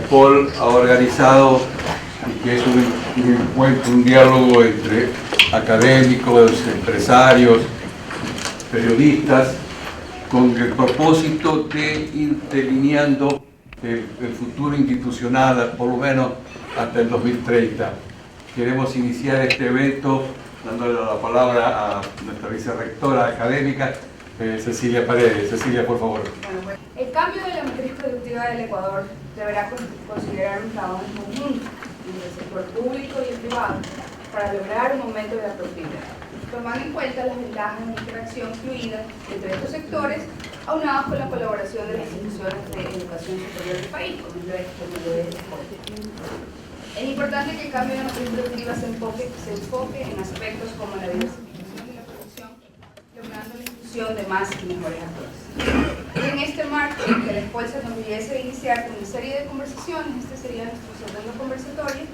Paul ha organizado, que es un encuentro, un diálogo entre académicos, empresarios, periodistas, con el propósito de ir delineando el futuro institucional, por lo menos hasta el 2030. Queremos iniciar este evento dándole la palabra a nuestra vicerrectora académica, Cecilia Paredes. Cecilia, por favor. Bueno, el cambio de la matriz productiva del Ecuador deberá considerar un trabajo en conjunto entre el sector público y el privado para lograr un aumento de la productividad, tomando en cuenta las ventajas de interacción fluida entre estos sectores, aunados con la colaboración de las instituciones de educación superior del país, como es la de deporte. Es importante que el cambio de la matriz productiva se enfoque en aspectos como la diversificación de la producción, logrando la inclusión de más y mejores actores. Y en este marco, que la escuela se enorgullece de iniciar con una serie de conversaciones, este sería nuestro segundo conversatorio,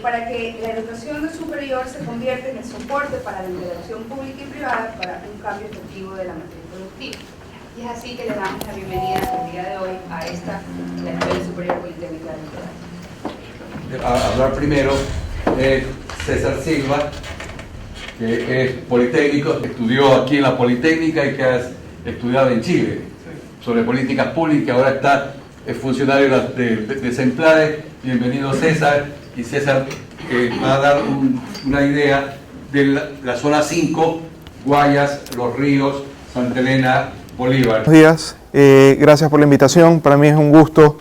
para que la educación superior se convierta en el soporte para la interacción pública y privada para un cambio efectivo de la matriz productiva. Y es así que le damos la bienvenida el día de hoy a esta, la Escuela Superior Politécnica del Ecuador. A hablar primero César Silva, que es politécnico, estudió aquí en la Politécnica y que ha estudiado en Chile sobre políticas públicas, ahora es funcionario de Semplade. Bienvenido, César. Y César va a dar una idea de la zona 5, Guayas, Los Ríos, Santa Elena, Bolívar. Buenos días, gracias por la invitación. Para mí es un gusto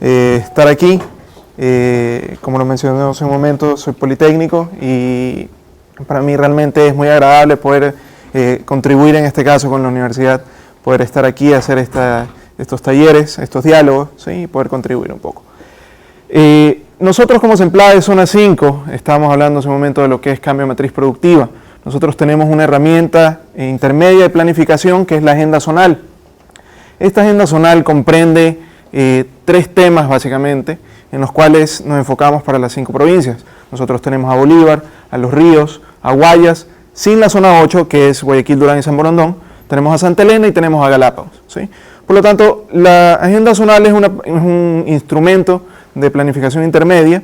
estar aquí. Como lo mencioné hace un momento, soy politécnico y para mí realmente es muy agradable poder contribuir en este caso con la universidad, poder estar aquí, hacer estos talleres, estos diálogos, ¿sí? Y poder contribuir un poco. Nosotros como Semplade de Zona 5, estábamos hablando hace un momento de lo que es cambio de matriz productiva. Nosotros tenemos una herramienta intermedia de planificación que es la agenda zonal. Esta agenda zonal comprende 3 temas básicamente, en los cuales nos enfocamos para las 5 provincias. Nosotros tenemos a Bolívar, a Los Ríos, a Guayas, sin la zona 8, que es Guayaquil, Durán y San Borondón, tenemos a Santa Elena y tenemos a Galápagos, ¿sí? Por lo tanto, la agenda zonal es un instrumento de planificación intermedia,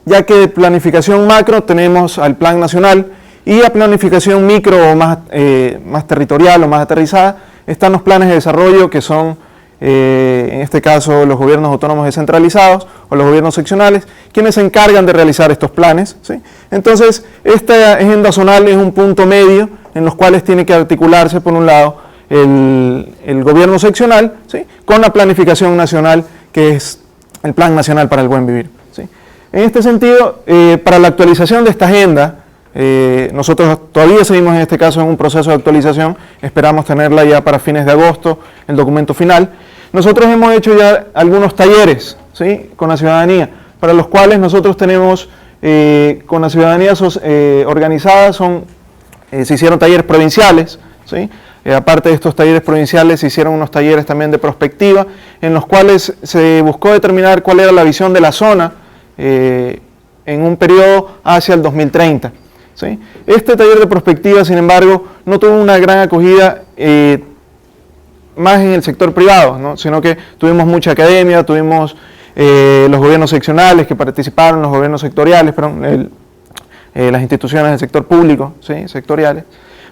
ya que de planificación macro tenemos al plan nacional y a planificación micro o más territorial o más aterrizada están los planes de desarrollo que son en este caso los gobiernos autónomos descentralizados o los gobiernos seccionales, quienes se encargan de realizar estos planes, ¿sí? Entonces, esta agenda zonal es un punto medio en los cuales tiene que articularse, por un lado, el gobierno seccional, ¿sí? Con la planificación nacional, que es el Plan Nacional para el Buen Vivir, ¿sí? En este sentido, para la actualización de esta agenda, nosotros todavía seguimos en este caso en un proceso de actualización, esperamos tenerla ya para fines de agosto, el documento final. Nosotros hemos hecho ya algunos talleres, ¿sí? Con la ciudadanía, para los cuales nosotros tenemos con la ciudadanía organizada, se hicieron talleres provinciales, ¿sí? Aparte de estos talleres provinciales se hicieron unos talleres también de prospectiva, en los cuales se buscó determinar cuál era la visión de la zona en un periodo hacia el 2030. ¿Sí? Este taller de prospectiva, sin embargo, no tuvo una gran acogida más en el sector privado, ¿no? Sino que tuvimos mucha academia, tuvimos los gobiernos seccionales que participaron, los gobiernos sectoriales, las instituciones del sector público, ¿sí? Sectoriales,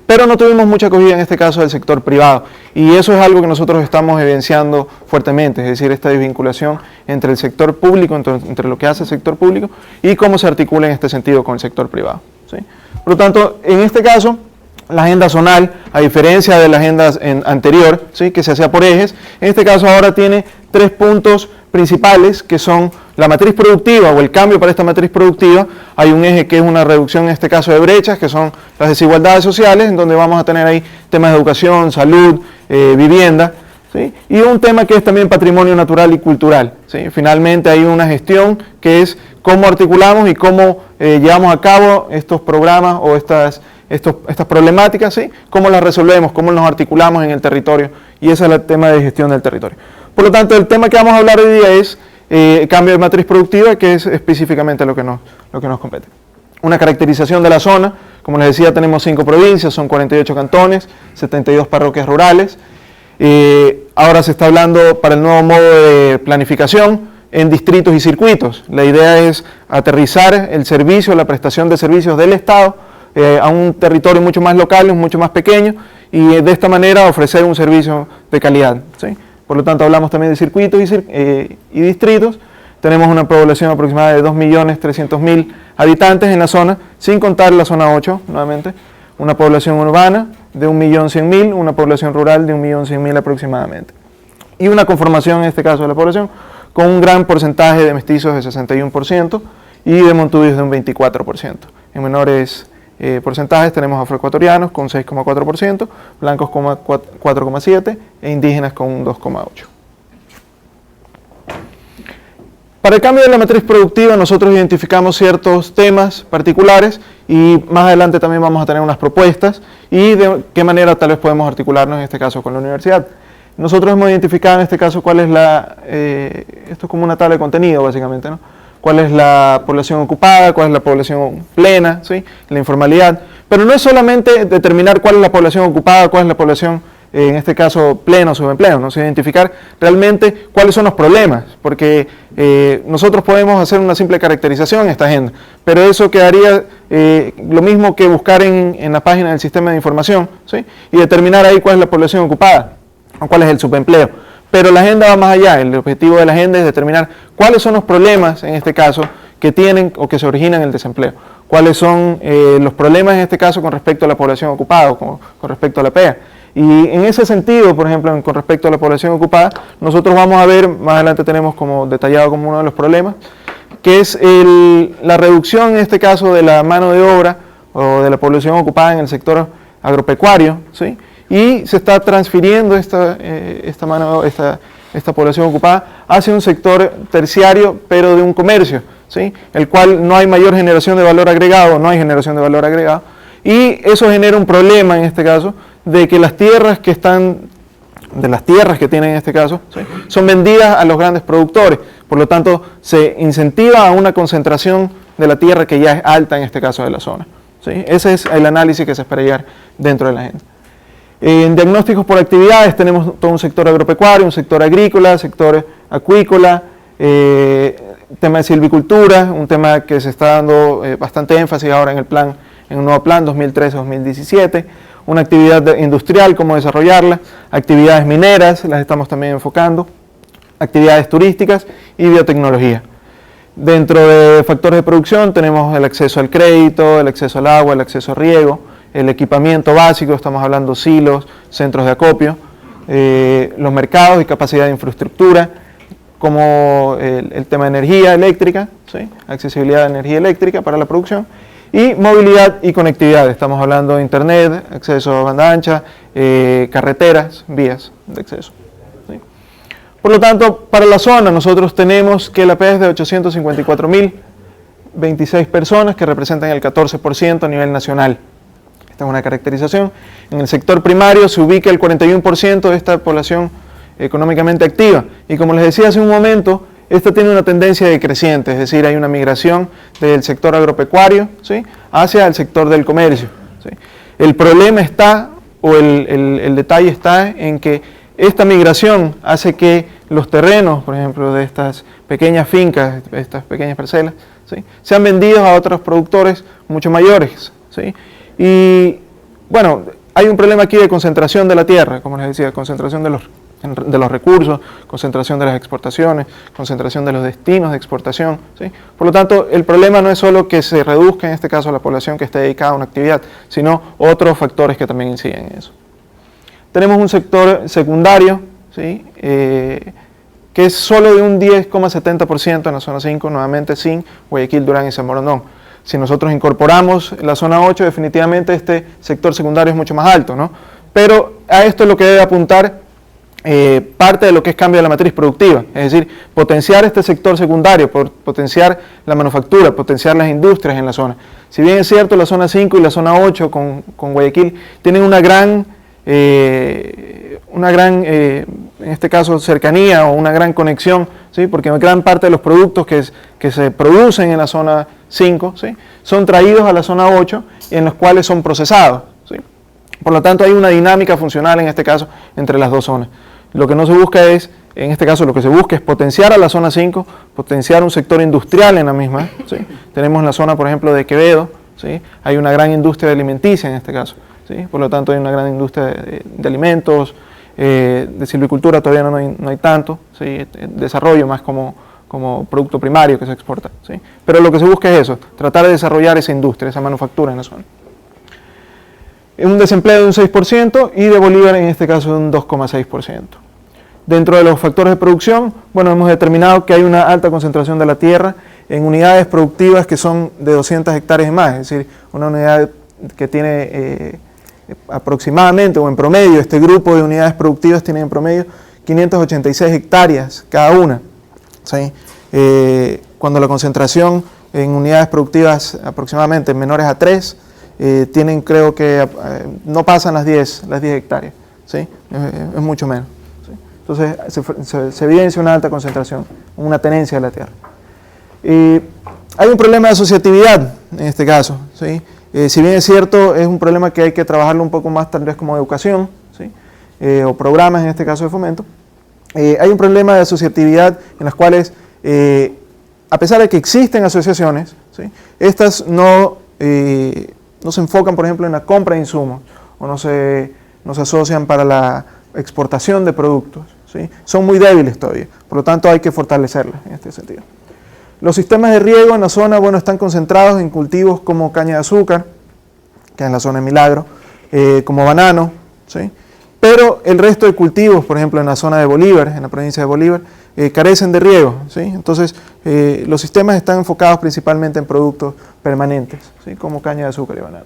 pero no tuvimos mucha acogida en este caso del sector privado, y eso es algo que nosotros estamos evidenciando fuertemente, es decir, esta desvinculación entre el sector público, entre lo que hace el sector público y cómo se articula en este sentido con el sector privado, ¿sí? Por lo tanto, en este caso, la agenda zonal, a diferencia de la agenda anterior, ¿sí? Que se hacía por ejes, en este caso ahora tiene 3 puntos principales, que son la matriz productiva o el cambio para esta matriz productiva. Hay un eje que es una reducción, en este caso, de brechas, que son las desigualdades sociales, en donde vamos a tener ahí temas de educación, salud, vivienda, ¿sí? Y un tema que es también patrimonio natural y cultural, ¿sí? Finalmente hay una gestión que es cómo articulamos y cómo llevamos a cabo estos programas o estas problemáticas, ¿sí? Cómo las resolvemos, cómo nos articulamos en el territorio, y ese es el tema de gestión del territorio. Por lo tanto, el tema que vamos a hablar hoy día es cambio de matriz productiva, que es específicamente lo que nos compete. Una caracterización de la zona, como les decía, tenemos 5 provincias, son 48 cantones, 72 parroquias rurales. Ahora se está hablando para el nuevo modo de planificación, en distritos y circuitos. La idea es aterrizar el servicio, la prestación de servicios del Estado a un territorio mucho más local, mucho más pequeño, y de esta manera ofrecer un servicio de calidad, ¿sí? Por lo tanto, hablamos también de circuitos y distritos. Tenemos una población aproximada de 2.300.000 habitantes en la zona, sin contar la zona 8, nuevamente. Una población urbana de 1.100.000, una población rural de 1.100.000 aproximadamente. Y una conformación, en este caso de la población, con un gran porcentaje de mestizos de 61% y de montubios de un 24%. En menores porcentajes tenemos afroecuatorianos con 6,4%, blancos con 4,7% e indígenas con un 2,8%. Para el cambio de la matriz productiva nosotros identificamos ciertos temas particulares y más adelante también vamos a tener unas propuestas y de qué manera tal vez podemos articularnos en este caso con la universidad. Nosotros hemos identificado en este caso cuál es esto es como una tabla de contenido básicamente, ¿no? Cuál es la población ocupada, cuál es la población plena, ¿sí? La informalidad. Pero no es solamente determinar cuál es la población ocupada, cuál es la población, en este caso, plena o subempleo, ¿no? Sino identificar realmente cuáles son los problemas, porque nosotros podemos hacer una simple caracterización en esta agenda, pero eso quedaría lo mismo que buscar en la página del sistema de información, ¿sí? Y determinar ahí cuál es la población ocupada o cuál es el subempleo. Pero la agenda va más allá, el objetivo de la agenda es determinar cuáles son los problemas, en este caso, que tienen o que se originan en el desempleo. Cuáles son los problemas, en este caso, con respecto a la población ocupada o con respecto a la PEA. Y en ese sentido, por ejemplo, con respecto a la población ocupada, nosotros vamos a ver, más adelante tenemos como detallado como uno de los problemas, que es la reducción, en este caso, de la mano de obra o de la población ocupada en el sector agropecuario, ¿sí? Y se está transfiriendo esta población ocupada hacia un sector terciario, pero de un comercio, ¿sí? El cual no hay mayor generación de valor agregado, no hay generación de valor agregado, y eso genera un problema en este caso, de que las tierras que tienen en este caso, ¿sí? Son vendidas a los grandes productores, por lo tanto se incentiva a una concentración de la tierra que ya es alta en este caso de la zona, ¿sí? Ese es el análisis que se espera llegar dentro de la agenda. En diagnósticos por actividades tenemos todo un sector agropecuario, un sector agrícola, sector acuícola, tema de silvicultura, un tema que se está dando bastante énfasis ahora en el nuevo plan 2013-2017, una actividad industrial, cómo desarrollarla, actividades mineras, las estamos también enfocando, actividades turísticas y biotecnología. Dentro de factores de producción tenemos el acceso al crédito, el acceso al agua, el acceso a riego, el equipamiento básico, estamos hablando silos, centros de acopio, los mercados y capacidad de infraestructura, como el tema de energía eléctrica, ¿sí? Accesibilidad de energía eléctrica para la producción, y movilidad y conectividad, estamos hablando de internet, acceso a banda ancha, carreteras, vías de acceso, ¿sí? Por lo tanto, para la zona nosotros tenemos que la PEA es de 854.026 personas, que representan el 14% a nivel nacional. Esta es una caracterización. En el sector primario se ubica el 41% de esta población económicamente activa. Y como les decía hace un momento, esta tiene una tendencia decreciente, es decir, hay una migración del sector agropecuario, ¿sí? Hacia el sector del comercio, ¿sí? El problema está, o el detalle está en que esta migración hace que los terrenos, por ejemplo, de estas pequeñas fincas, estas pequeñas parcelas, ¿sí? Sean vendidos a otros productores mucho mayores, ¿sí? Y bueno, hay un problema aquí de concentración de la tierra, como les decía, concentración de los recursos, concentración de las exportaciones, concentración de los destinos de exportación, ¿sí? Por lo tanto, el problema no es solo que se reduzca, en este caso, la población que esté dedicada a una actividad, sino otros factores que también inciden en eso. Tenemos un sector secundario, ¿sí? Que es solo de un 10,70% en la zona 5, nuevamente sin Guayaquil, Durán y San Borondón. Si nosotros incorporamos la zona 8, definitivamente este sector secundario es mucho más alto, ¿no? Pero a esto es lo que debe apuntar parte de lo que es cambio de la matriz productiva, es decir, potenciar este sector secundario, potenciar la manufactura, potenciar las industrias en la zona. Si bien es cierto, la zona 5 y la zona 8 con Guayaquil tienen una gran en este caso, cercanía o una gran conexión, ¿sí? Porque gran parte de los productos que se producen en la zona 5, ¿sí? Son traídos a la zona 8 y en los cuales son procesados, ¿sí? Por lo tanto, hay una dinámica funcional en este caso entre las dos zonas. Lo que no se busca es En este caso lo que se busca es potenciar a la zona 5, potenciar un sector industrial en la misma. ¿Sí? Tenemos la zona, por ejemplo, de Quevedo, ¿sí? Hay una gran industria alimenticia en este caso, ¿sí? Por lo tanto hay una gran industria de alimentos, de silvicultura todavía no hay tanto, ¿sí? Desarrollo más como producto primario que se exporta, ¿sí? Pero lo que se busca es eso, tratar de desarrollar esa industria, esa manufactura en la zona. Un desempleo de un 6% y de Bolívar en este caso de un 2,6%. Dentro de los factores de producción, bueno, hemos determinado que hay una alta concentración de la tierra en unidades productivas que son de 200 hectáreas y más, es decir, una unidad que tiene aproximadamente o en promedio, este grupo de unidades productivas tiene en promedio 586 hectáreas cada una, ¿sí? Cuando la concentración en unidades productivas aproximadamente menores a 3, tienen, creo que no pasan las 10 hectáreas, ¿sí? Es mucho menos. ¿Sí? Entonces se evidencia una alta concentración, una tenencia de la tierra. Hay un problema de asociatividad en este caso, ¿sí? Si bien es cierto, es un problema que hay que trabajarlo un poco más tal vez como educación, ¿sí? O programas en este caso de fomento. Hay un problema de asociatividad en las cuales, a pesar de que existen asociaciones, ¿sí? Estas no se enfocan, por ejemplo, en la compra de insumos o no se asocian para la exportación de productos, ¿sí? Son muy débiles todavía, por lo tanto hay que fortalecerlas en este sentido. Los sistemas de riego en la zona, bueno, están concentrados en cultivos como caña de azúcar, que es en la zona de Milagro, como banano, ¿sí? Pero el resto de cultivos, por ejemplo, en la zona de Bolívar, en la provincia de Bolívar, carecen de riego, ¿sí? Entonces, los sistemas están enfocados principalmente en productos permanentes, ¿sí? Como caña de azúcar y banano.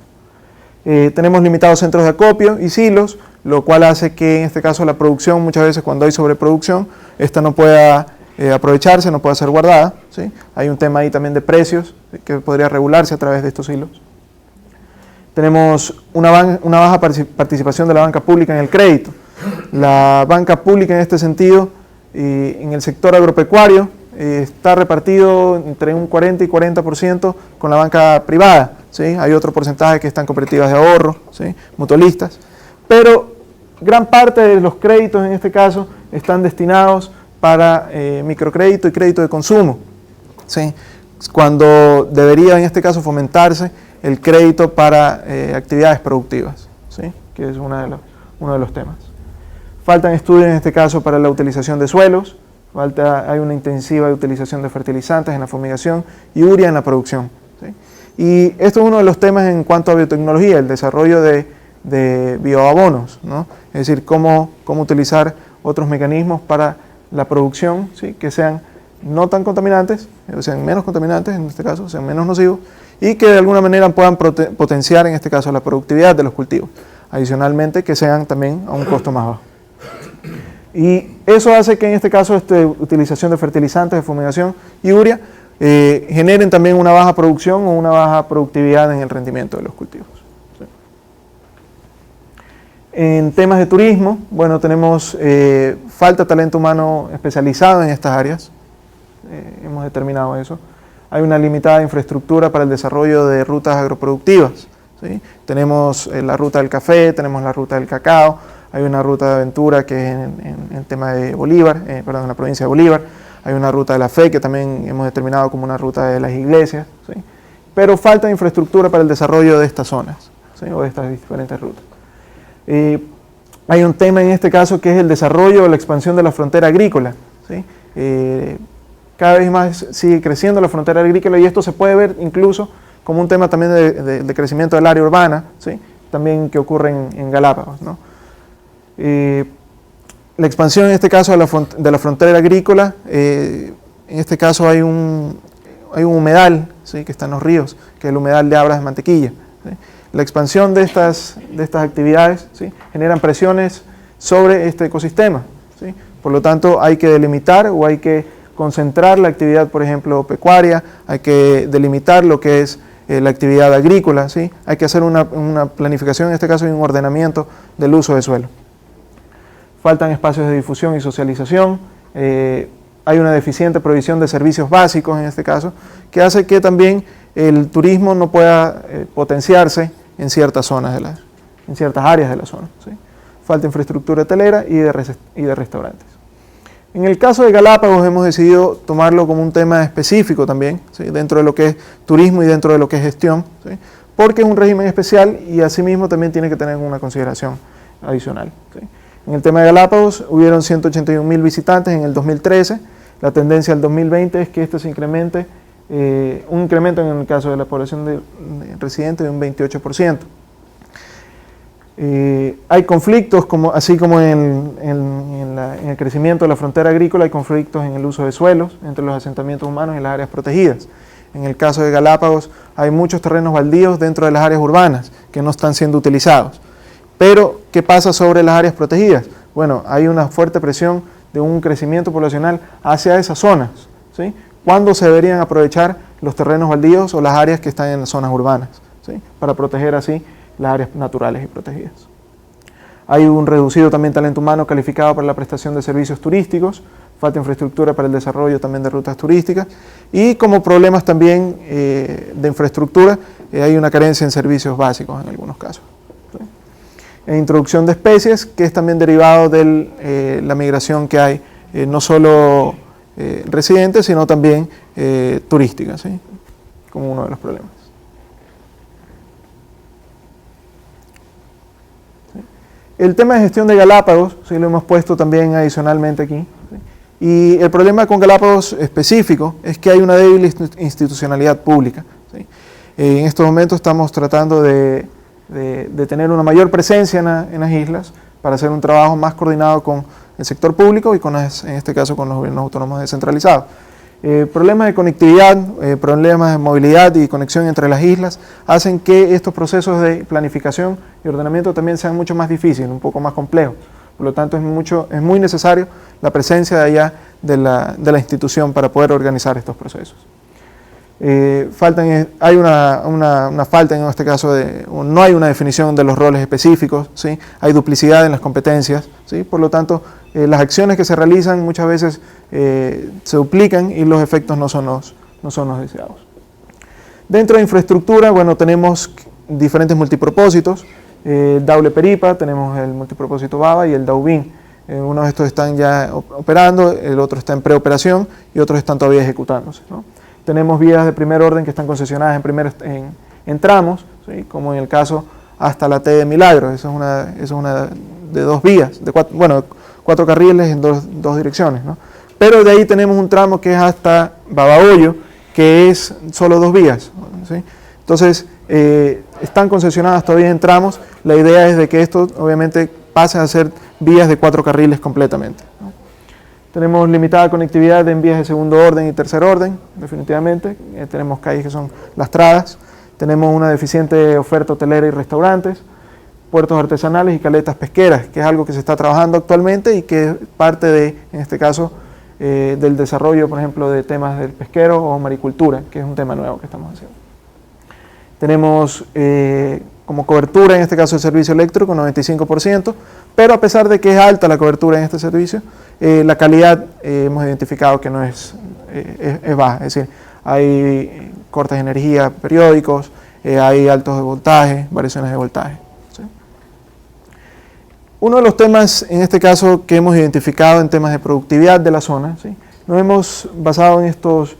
Tenemos limitados centros de acopio y silos, lo cual hace que en este caso la producción, muchas veces cuando hay sobreproducción, esta no pueda aprovecharse, no pueda ser guardada, ¿sí? Hay un tema ahí también de precios, ¿sí? Que podría regularse a través de estos silos. Tenemos una baja participación de la banca pública en el crédito. La banca pública en este sentido, en el sector agropecuario, está repartido entre un 40 y 40% con la banca privada, ¿sí? Hay otro porcentaje que están cooperativas de ahorro, ¿sí? Mutualistas, pero gran parte de los créditos en este caso están destinados para microcrédito y crédito de consumo, ¿sí? Cuando debería en este caso fomentarse el crédito para actividades productivas, ¿sí? Que es uno de los temas. Faltan estudios en este caso para la utilización de suelos, hay una intensiva utilización de fertilizantes en la fumigación y urea en la producción, ¿sí? Y esto es uno de los temas en cuanto a biotecnología, el desarrollo de bioabonos, ¿no? Es decir, cómo utilizar otros mecanismos para la producción, ¿sí? Que sean no tan contaminantes, sean menos contaminantes en este caso, sean menos nocivos, y que de alguna manera puedan potenciar en este caso la productividad de los cultivos. Adicionalmente, que sean también a un costo más bajo. Y eso hace que en este caso utilización de fertilizantes, de fumigación y urea generen también una baja producción o una baja productividad en el rendimiento de los cultivos. ¿Sí? En temas de turismo, bueno, tenemos falta de talento humano especializado en estas áreas. Hemos determinado eso. Hay una limitada infraestructura para el desarrollo de rutas agroproductivas, ¿sí? Tenemos la ruta del café, tenemos la ruta del cacao, hay una ruta de aventura que es en el tema de Bolívar, en la provincia de Bolívar, hay una ruta de la fe que también hemos determinado como una ruta de las iglesias, ¿sí? Pero falta infraestructura para el desarrollo de estas zonas, ¿sí? O de estas diferentes rutas. Hay un tema en este caso que es el desarrollo o la expansión de la frontera agrícola, ¿sí? Cada vez más sigue creciendo la frontera agrícola y esto se puede ver incluso como un tema también de crecimiento del área urbana, ¿sí? También que ocurre en Galápagos, ¿no? La expansión en este caso de la frontera agrícola, en este caso hay un humedal, ¿sí? Que está en los ríos, que es el humedal de Abras de Mantequilla, ¿sí? La expansión de estas actividades, ¿sí? Generan presiones sobre este ecosistema, ¿sí? Por lo tanto hay que delimitar o hay que concentrar la actividad, por ejemplo, pecuaria, hay que delimitar lo que es la actividad agrícola, ¿sí? Hay que hacer una planificación, en este caso, y un ordenamiento del uso de suelo. Faltan espacios de difusión y socialización, hay una deficiente provisión de servicios básicos, en este caso, que hace que también el turismo no pueda potenciarse en ciertas zonas, en ciertas áreas de la zona, ¿sí? Falta infraestructura hotelera y de restaurantes. En el caso de Galápagos hemos decidido tomarlo como un tema específico también, ¿sí? Dentro de lo que es turismo y dentro de lo que es gestión, ¿sí? Porque es un régimen especial y asimismo también tiene que tener una consideración adicional, ¿sí? En el tema de Galápagos hubieron 181.000 visitantes en el 2013, la tendencia al 2020 es que esto se incremente, un incremento en el caso de la población de residentes de un 28%. Hay conflictos, así como en el crecimiento de la frontera agrícola, hay conflictos en el uso de suelos entre los asentamientos humanos y las áreas protegidas. En el caso de Galápagos hay muchos terrenos baldíos dentro de las áreas urbanas que no están siendo utilizados. Pero, ¿qué pasa sobre las áreas protegidas? Bueno, hay una fuerte presión de un crecimiento poblacional hacia esas zonas, ¿sí? ¿Cuándo se deberían aprovechar los terrenos baldíos o las áreas que están en las zonas urbanas, ¿sí? Para proteger así las áreas naturales y protegidas? Hay un reducido también talento humano calificado para la prestación de servicios turísticos, falta infraestructura para el desarrollo también de rutas turísticas y como problemas también de infraestructura hay una carencia en servicios básicos en algunos casos, ¿sí? E introducción de especies, que es también derivado de la migración que hay, no solo residentes, sino también turística, ¿sí? Como uno de los problemas. ¿Sí? El tema de gestión de Galápagos, ¿sí? Lo hemos puesto también adicionalmente aquí, ¿sí? Y el problema con Galápagos específico es que hay una débil institucionalidad pública, ¿sí? En estos momentos estamos tratando de tener una mayor presencia en las islas para hacer un trabajo más coordinado con el sector público y en este caso con los gobiernos autónomos descentralizados. Problemas de conectividad, problemas de movilidad y conexión entre las islas hacen que estos procesos de planificación y ordenamiento también sean mucho más difíciles, un poco más complejos. Por lo tanto, es muy necesario la presencia de allá de la institución para poder organizar estos procesos. Hay una falta en este caso, no hay una definición de los roles específicos, ¿sí? Hay duplicidad en las competencias, ¿sí? Por lo tanto, las acciones que se realizan muchas veces se duplican y los efectos no son los deseados. Dentro de infraestructura, bueno, tenemos diferentes multipropósitos, Daule Peripa, tenemos el multipropósito Baba y el Daubín. Uno de estos están ya operando, el otro está en preoperación y otros están todavía ejecutándose, ¿no? Tenemos vías de primer orden que están concesionadas en tramos, ¿sí? Como en el caso hasta la T de Milagros. Esa es una de dos vías, cuatro carriles en dos direcciones, ¿no? Pero de ahí tenemos un tramo que es hasta Babahoyo, que es solo dos vías, ¿sí? Entonces, están concesionadas todavía en tramos. La idea es de que esto obviamente pase a ser vías de 4 carriles completamente, ¿no? Tenemos limitada conectividad en vías de segundo orden y tercer orden, definitivamente. Tenemos calles que son lastradas. Tenemos una deficiente oferta hotelera y restaurantes, puertos artesanales y caletas pesqueras, que es algo que se está trabajando actualmente y que es parte en este caso, del desarrollo, por ejemplo, de temas del pesquero o maricultura, que es un tema nuevo que estamos haciendo. Tenemos como cobertura, en este caso, el servicio eléctrico, 95%, pero a pesar de que es alta la cobertura en este servicio, la calidad hemos identificado que no es baja, es decir, hay cortes de energía periódicos, hay altos de voltaje, variaciones de voltaje, ¿sí? Uno de los temas, en este caso, que hemos identificado en temas de productividad de la zona, ¿sí? Nos hemos basado en estos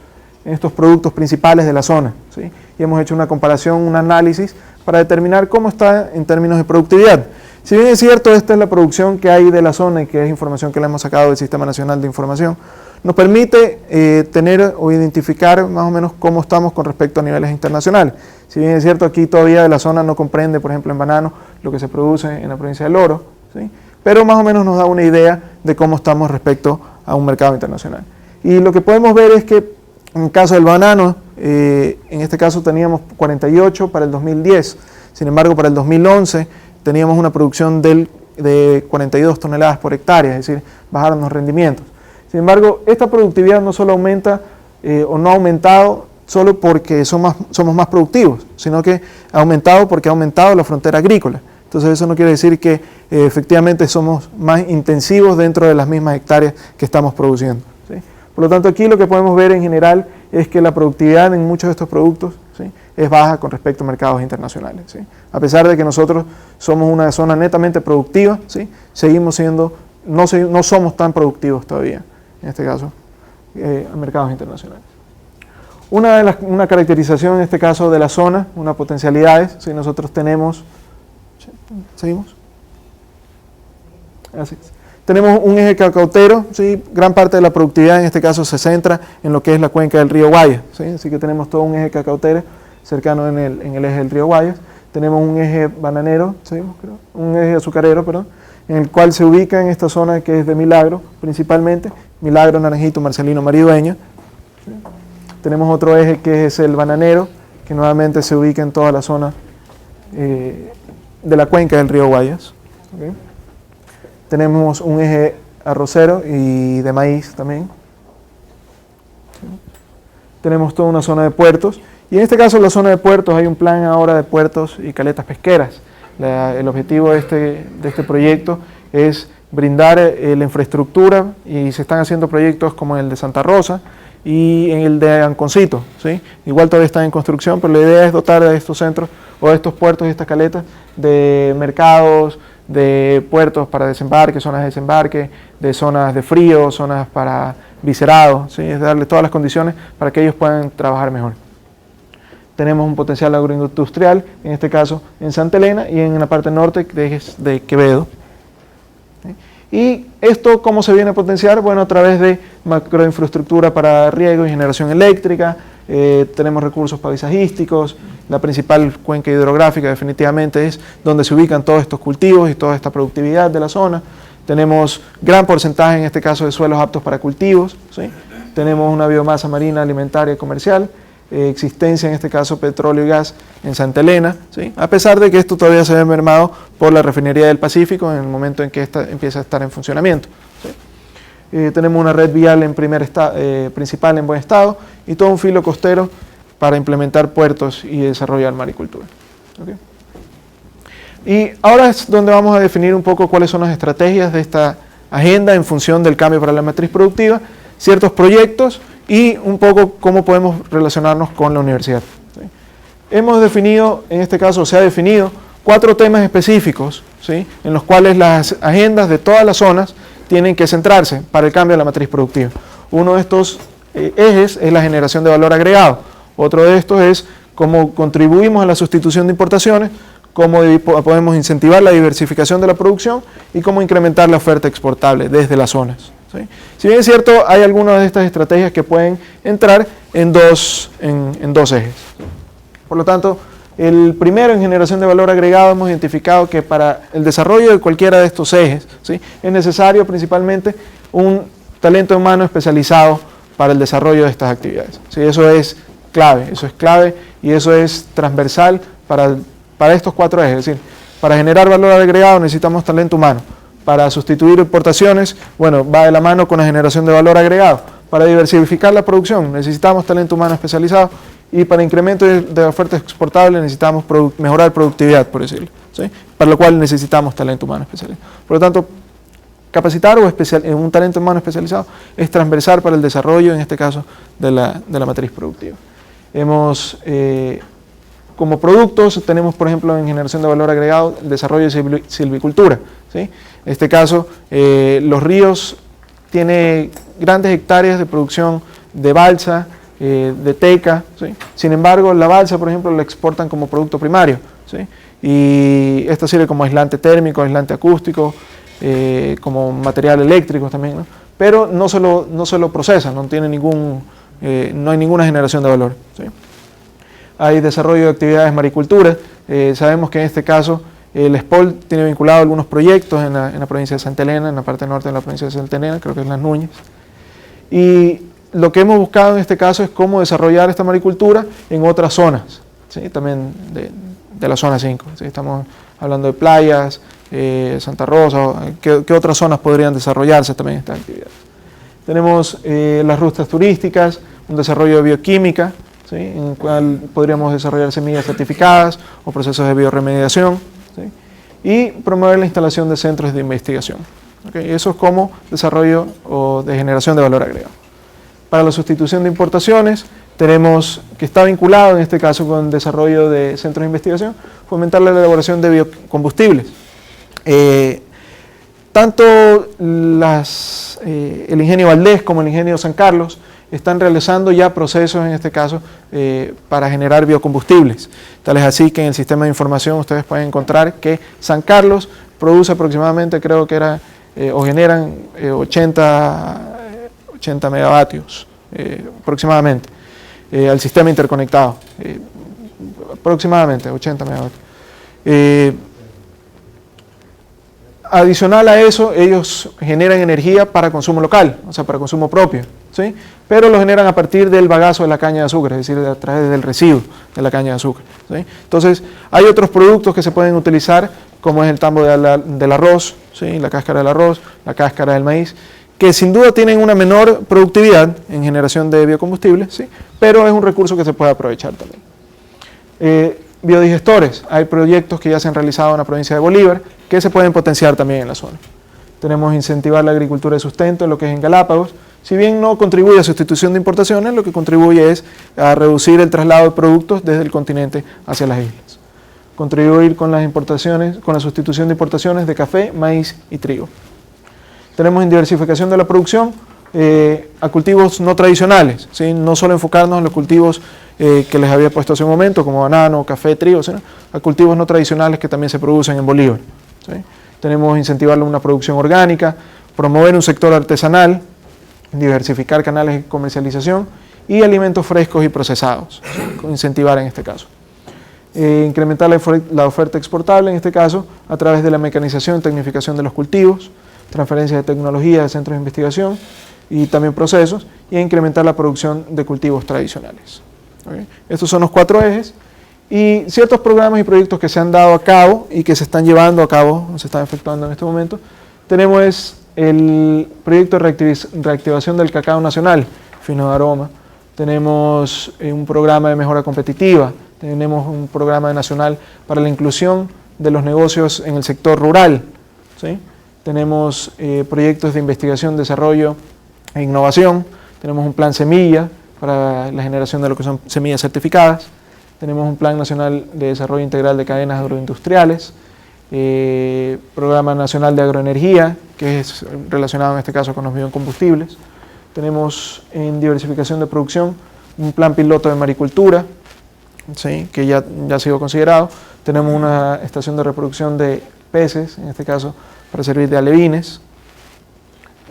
productos principales de la zona, ¿sí? Y hemos hecho una comparación, un análisis para determinar cómo está en términos de productividad. Si bien es cierto, esta es la producción que hay de la zona y que es información que la hemos sacado del Sistema Nacional de Información, nos permite tener o identificar más o menos cómo estamos con respecto a niveles internacionales. Si bien es cierto, aquí todavía de la zona no comprende, por ejemplo, en banano, lo que se produce en la provincia del Oro, ¿sí? Pero más o menos nos da una idea de cómo estamos respecto a un mercado internacional. Y lo que podemos ver es que en el caso del banano, en este caso teníamos 48 para el 2010, sin embargo para el 2011 teníamos una producción de 42 toneladas por hectárea, es decir, bajaron los rendimientos. Sin embargo, esta productividad no solo aumenta o no ha aumentado solo porque somos más productivos, sino que ha aumentado porque ha aumentado la frontera agrícola. Entonces eso no quiere decir que efectivamente somos más intensivos dentro de las mismas hectáreas que estamos produciendo, ¿sí? Por lo tanto, aquí lo que podemos ver en general es que la productividad en muchos de estos productos, ¿sí?, es baja con respecto a mercados internacionales, ¿sí? A pesar de que nosotros somos una zona netamente productiva, ¿sí?, seguimos siendo, no somos tan productivos todavía en este caso, a mercados internacionales. Una caracterización en este caso de la zona, unas potencialidades, si nosotros tenemos, ¿seguimos? Así es. Tenemos un eje cacautero, ¿sí? Gran parte de la productividad en este caso se centra en lo que es la cuenca del río Guayas, ¿sí? Así que tenemos todo un eje cacautero cercano en el eje del río Guayas. Tenemos un eje bananero, ¿seguimos? Creo? Un eje azucarero, perdón, en el cual se ubica en esta zona que es de Milagro, principalmente, Milagro, Naranjito, Marcelino, Maridueña. ¿Sí? Tenemos otro eje que es el bananero, que nuevamente se ubica en toda la zona de la cuenca del río Guayas. ¿Okay? Tenemos un eje arrocero y de maíz también. ¿Sí? Tenemos toda una zona de puertos. Y en este caso, en la zona de puertos, hay un plan ahora de puertos y caletas pesqueras. El objetivo de este proyecto es brindar la infraestructura, y se están haciendo proyectos como el de Santa Rosa y en el de Anconcito, ¿sí? Igual todavía están en construcción, pero la idea es dotar a estos centros o a estos puertos y estas caletas de mercados, de puertos para desembarque, zonas de desembarque, de zonas de frío, zonas para viscerado, ¿sí? Es darle todas las condiciones para que ellos puedan trabajar mejor. Tenemos un potencial agroindustrial, en este caso en Santa Elena y en la parte norte de Quevedo. ¿Sí? Y esto, ¿cómo se viene a potenciar? Bueno, a través de macroinfraestructura para riego y generación eléctrica, tenemos recursos paisajísticos, la principal cuenca hidrográfica definitivamente es donde se ubican todos estos cultivos y toda esta productividad de la zona. Tenemos gran porcentaje, en este caso, de suelos aptos para cultivos, ¿sí? Tenemos una biomasa marina alimentaria y comercial, existencia, en este caso, petróleo y gas en Santa Elena, ¿sí? A pesar de que esto todavía se ve mermado por la refinería del Pacífico en el momento en que esta empieza a estar en funcionamiento, ¿sí? Tenemos una red vial principal en buen estado y todo un filo costero para implementar puertos y desarrollar maricultura. ¿Okay? Y ahora es donde vamos a definir un poco cuáles son las estrategias de esta agenda en función del cambio para la matriz productiva, ciertos proyectos y un poco cómo podemos relacionarnos con la universidad. ¿Sí? Hemos definido, en este caso se ha definido, 4 temas específicos, ¿sí? En los cuales las agendas de todas las zonas tienen que centrarse para el cambio de la matriz productiva. Uno de estos ejes es la generación de valor agregado. Otro de estos es cómo contribuimos a la sustitución de importaciones, cómo podemos incentivar la diversificación de la producción y cómo incrementar la oferta exportable desde las zonas. ¿Sí? Si bien es cierto, hay algunas de estas estrategias que pueden entrar en dos ejes. Por lo tanto, el primero, en generación de valor agregado, hemos identificado que para el desarrollo de cualquiera de estos ejes, ¿sí? Es necesario principalmente un talento humano especializado para el desarrollo de estas actividades. ¿Sí? Eso es clave y eso es transversal para estos 4 ejes. Es decir, para generar valor agregado necesitamos talento humano. Para sustituir importaciones, bueno, va de la mano con la generación de valor agregado. Para diversificar la producción necesitamos talento humano especializado. Y para incremento de oferta exportable necesitamos mejorar productividad, por decirlo, ¿sí? Para lo cual necesitamos talento humano especializado. Por lo tanto, capacitar un talento humano especializado es transversal para el desarrollo, en este caso, de la matriz productiva. Como productos tenemos, por ejemplo, en generación de valor agregado, el desarrollo de silvicultura, ¿sí? En este caso, Los Ríos tiene grandes hectáreas de producción de balsa, de teca, ¿sí? Sin embargo, la balsa, por ejemplo, la exportan como producto primario, ¿sí? Y esto sirve como aislante térmico, aislante acústico, como material eléctrico también, ¿no? Pero no se lo procesan, no hay ninguna generación de valor, ¿sí? Hay desarrollo de actividades de maricultura. Sabemos que en este caso el SPOL tiene vinculado algunos proyectos en la provincia de Santa Elena, en la parte norte de la provincia de Santa Elena, creo que es Las Núñez. Y lo que hemos buscado en este caso es cómo desarrollar esta maricultura en otras zonas, ¿sí? También de la zona 5. ¿Sí? Estamos hablando de playas, Santa Rosa, ¿qué otras zonas podrían desarrollarse también estas actividades? Tenemos las rutas turísticas, un desarrollo de bioquímica, ¿sí? En el cual podríamos desarrollar semillas certificadas o procesos de bioremediación, ¿sí? Y promover la instalación de centros de investigación. ¿Okay? Eso es como desarrollo o de generación de valor agregado. Para la sustitución de importaciones, tenemos que está vinculado en este caso con el desarrollo de centros de investigación, fomentar la elaboración de biocombustibles. tanto el ingenio Valdés como el ingenio San Carlos están realizando ya procesos, en este caso, para generar biocombustibles. Tal es así que en el sistema de información ustedes pueden encontrar que San Carlos produce aproximadamente, creo que era, o generan 80 megavatios aproximadamente al sistema interconectado. Aproximadamente 80 megavatios. Adicional a eso, ellos generan energía para consumo local, o sea, para consumo propio, ¿sí? Pero lo generan a partir del bagazo de la caña de azúcar, es decir, a través del residuo de la caña de azúcar, ¿sí? Entonces, hay otros productos que se pueden utilizar, como es el tambo del arroz, ¿sí? La cáscara del arroz, la cáscara del maíz, que sin duda tienen una menor productividad en generación de biocombustible, ¿sí? Pero es un recurso que se puede aprovechar también. Biodigestores, hay proyectos que ya se han realizado en la provincia de Bolívar que se pueden potenciar también en la zona. Tenemos incentivar la agricultura de sustento, lo que es en Galápagos. Si bien no contribuye a sustitución de importaciones, lo que contribuye es a reducir el traslado de productos desde el continente hacia las islas. Contribuir con las importaciones, con la sustitución de importaciones de café, maíz y trigo. Tenemos en diversificación de la producción a cultivos no tradicionales, ¿sí? No solo enfocarnos en los cultivos que les había puesto hace un momento, como banano, café, trigo, sino a cultivos no tradicionales que también se producen en Bolívar, ¿sí? Tenemos incentivar una producción orgánica, promover un sector artesanal, diversificar canales de comercialización y alimentos frescos y procesados, ¿sí? Incentivar en este caso. Incrementar la oferta exportable, en este caso, a través de la mecanización y tecnificación de los cultivos, transferencia de tecnología de centros de investigación y también procesos, y incrementar la producción de cultivos tradicionales. ¿Okay? Estos son los 4 ejes, y ciertos programas y proyectos que se han dado a cabo y que se están llevando a cabo, se están efectuando en este momento. Tenemos el proyecto de reactivación del cacao nacional, Fino de Aroma. Tenemos un programa de mejora competitiva, tenemos un programa nacional para la inclusión de los negocios en el sector rural, ¿sí? Tenemos proyectos de investigación, desarrollo e innovación, tenemos un plan semilla para la generación de lo que son semillas certificadas, tenemos un plan nacional de desarrollo integral de cadenas agroindustriales, programa nacional de agroenergía, que es relacionado en este caso con los biocombustibles, tenemos en diversificación de producción un plan piloto de maricultura, ¿sí? Que ya ha sido considerado, tenemos una estación de reproducción de peces, en este caso para servir de alevines,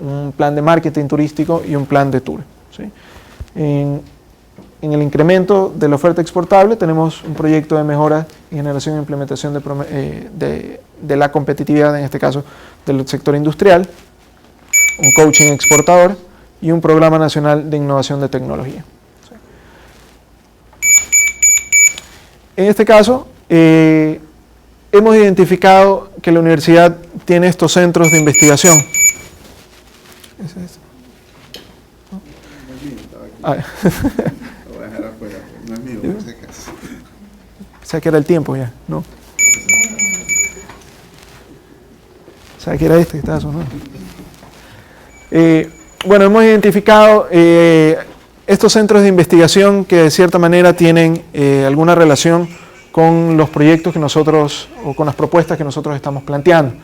un plan de marketing turístico y un plan de tour, ¿sí? En el incremento de la oferta exportable tenemos un proyecto de mejora y generación e implementación de la competitividad, en este caso del sector industrial, un coaching exportador y un programa nacional de innovación de tecnología, ¿sí? En este caso, hemos identificado que la universidad tiene estos centros de investigación. Ah. Lo voy a dejar afuera, no es mío, por si acaso. O sea que era el tiempo ya, ¿no? O sea que era este que estaba sonando. Bueno, hemos identificado estos centros de investigación que de cierta manera tienen alguna relación con los proyectos que nosotros, o con las propuestas que nosotros estamos planteando.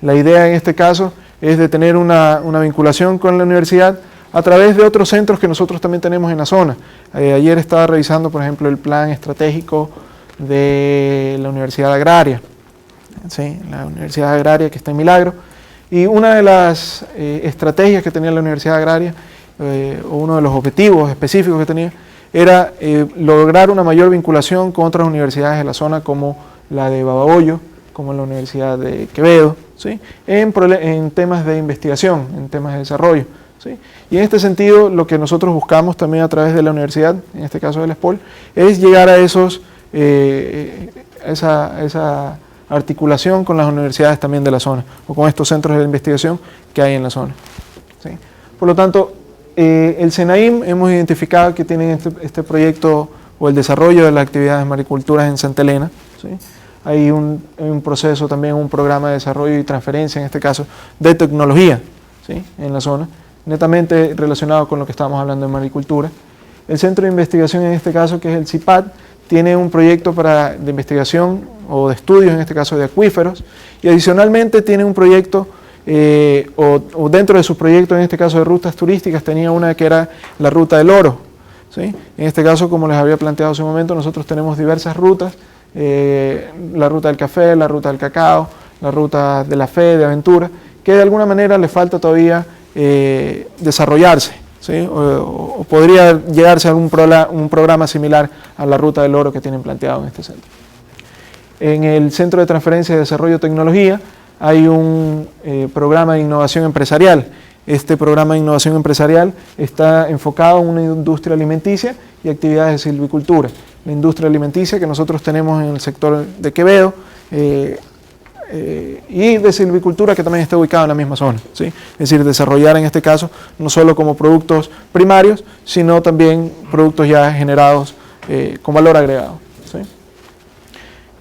La idea en este caso es de tener una vinculación con la universidad a través de otros centros que nosotros también tenemos en la zona. Ayer estaba revisando, por ejemplo, el plan estratégico de la Universidad Agraria, ¿sí? La Universidad Agraria que está en Milagro, y una de las estrategias que tenía la Universidad Agraria, o uno de los objetivos específicos que tenía, era lograr una mayor vinculación con otras universidades de la zona, como la de Babahoyo, como la Universidad de Quevedo, ¿sí? En temas de investigación, en temas de desarrollo, ¿sí? Y en este sentido, lo que nosotros buscamos también a través de la universidad, en este caso del SPOL, es llegar a esa articulación con las universidades también de la zona, o con estos centros de investigación que hay en la zona, ¿sí? Por lo tanto, el SENAIM hemos identificado que tienen este proyecto o el desarrollo de las actividades de maricultura en Santa Elena, ¿sí? Hay un proceso también, un programa de desarrollo y transferencia, en este caso, de tecnología, ¿sí? En la zona, netamente relacionado con lo que estábamos hablando de maricultura. El centro de investigación, en este caso, que es el CIPAD, tiene un proyecto de investigación o de estudios, en este caso de acuíferos, y adicionalmente tiene un proyecto o dentro de sus proyectos, en este caso de rutas turísticas, tenía una que era la Ruta del Oro, ¿sí? En este caso, como les había planteado hace un momento, nosotros tenemos diversas rutas, la Ruta del Café, la Ruta del Cacao, la Ruta de la Fe, de Aventura, que de alguna manera le falta todavía desarrollarse, ¿sí? O podría llegarse a un programa similar a la Ruta del Oro que tienen planteado en este centro. En el Centro de Transferencia y Desarrollo de Tecnología hay un programa de innovación empresarial. Este programa de innovación empresarial está enfocado en una industria alimenticia y actividades de silvicultura. La industria alimenticia que nosotros tenemos en el sector de Quevedo y de silvicultura que también está ubicado en la misma zona, ¿sí? Es decir, desarrollar en este caso no solo como productos primarios, sino también productos ya generados con valor agregado, ¿sí?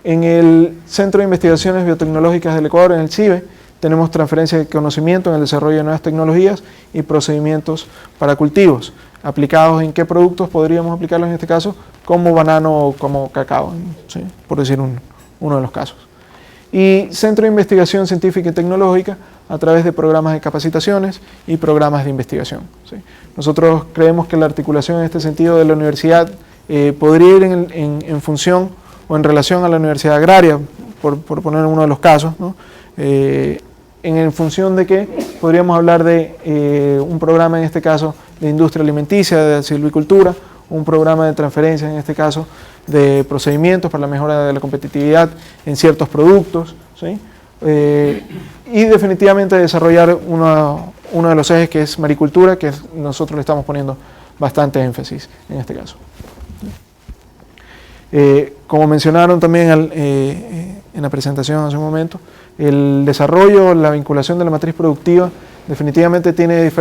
En el Centro de Investigaciones Biotecnológicas del Ecuador, en el CIBE, tenemos transferencia de conocimiento en el desarrollo de nuevas tecnologías y procedimientos para cultivos. ¿Aplicados en qué productos podríamos aplicarlos en este caso? Como banano o como cacao, ¿sí? Por decir uno de los casos. Y Centro de Investigación Científica y Tecnológica a través de programas de capacitaciones y programas de investigación, ¿sí? Nosotros creemos que la articulación en este sentido de la universidad podría ir en función o en relación a la universidad agraria, por poner uno de los casos, ¿no? En función de que podríamos hablar de un programa en este caso de industria alimenticia, de silvicultura, un programa de transferencia en este caso de procedimientos para la mejora de la competitividad en ciertos productos, ¿sí? Y definitivamente desarrollar uno de los ejes que es maricultura, que nosotros le estamos poniendo bastante énfasis en este caso. Como mencionaron también en la presentación hace un momento, el desarrollo, la vinculación de la matriz productiva definitivamente tiene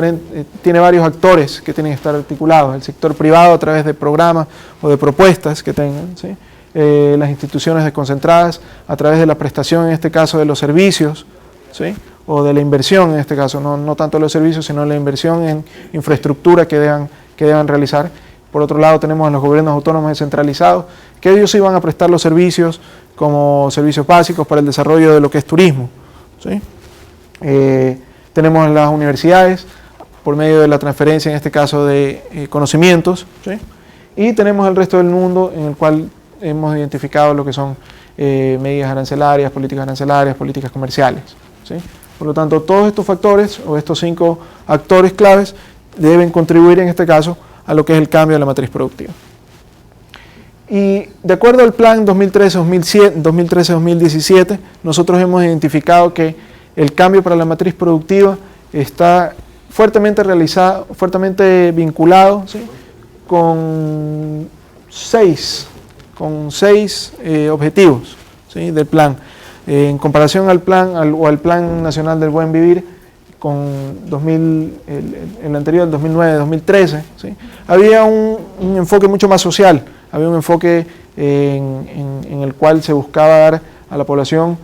varios actores que tienen que estar articulados. El sector privado a través de programas o de propuestas que tengan, ¿sí? Las instituciones desconcentradas a través de la prestación, en este caso, de los servicios, ¿sí? O de la inversión, en este caso, no tanto los servicios, sino la inversión en infraestructura que deban realizar. Por otro lado, tenemos a los gobiernos autónomos descentralizados, que ellos iban a prestar los servicios como servicios básicos para el desarrollo de lo que es turismo, ¿sí? Tenemos las universidades, por medio de la transferencia, en este caso, de conocimientos, ¿sí? Y tenemos el resto del mundo, en el cual hemos identificado lo que son medidas arancelarias, políticas comerciales, ¿sí? Por lo tanto, todos estos factores, o estos 5 actores claves, deben contribuir, en este caso, a lo que es el cambio de la matriz productiva. Y de acuerdo al plan 2013-2017, nosotros hemos identificado que el cambio para la matriz productiva está fuertemente vinculado, ¿sí? con seis objetivos, ¿sí? Del plan. En comparación al plan nacional del buen vivir, el anterior, el 2009-2013, ¿sí? Había un enfoque mucho más social, había un enfoque en el cual se buscaba dar a la población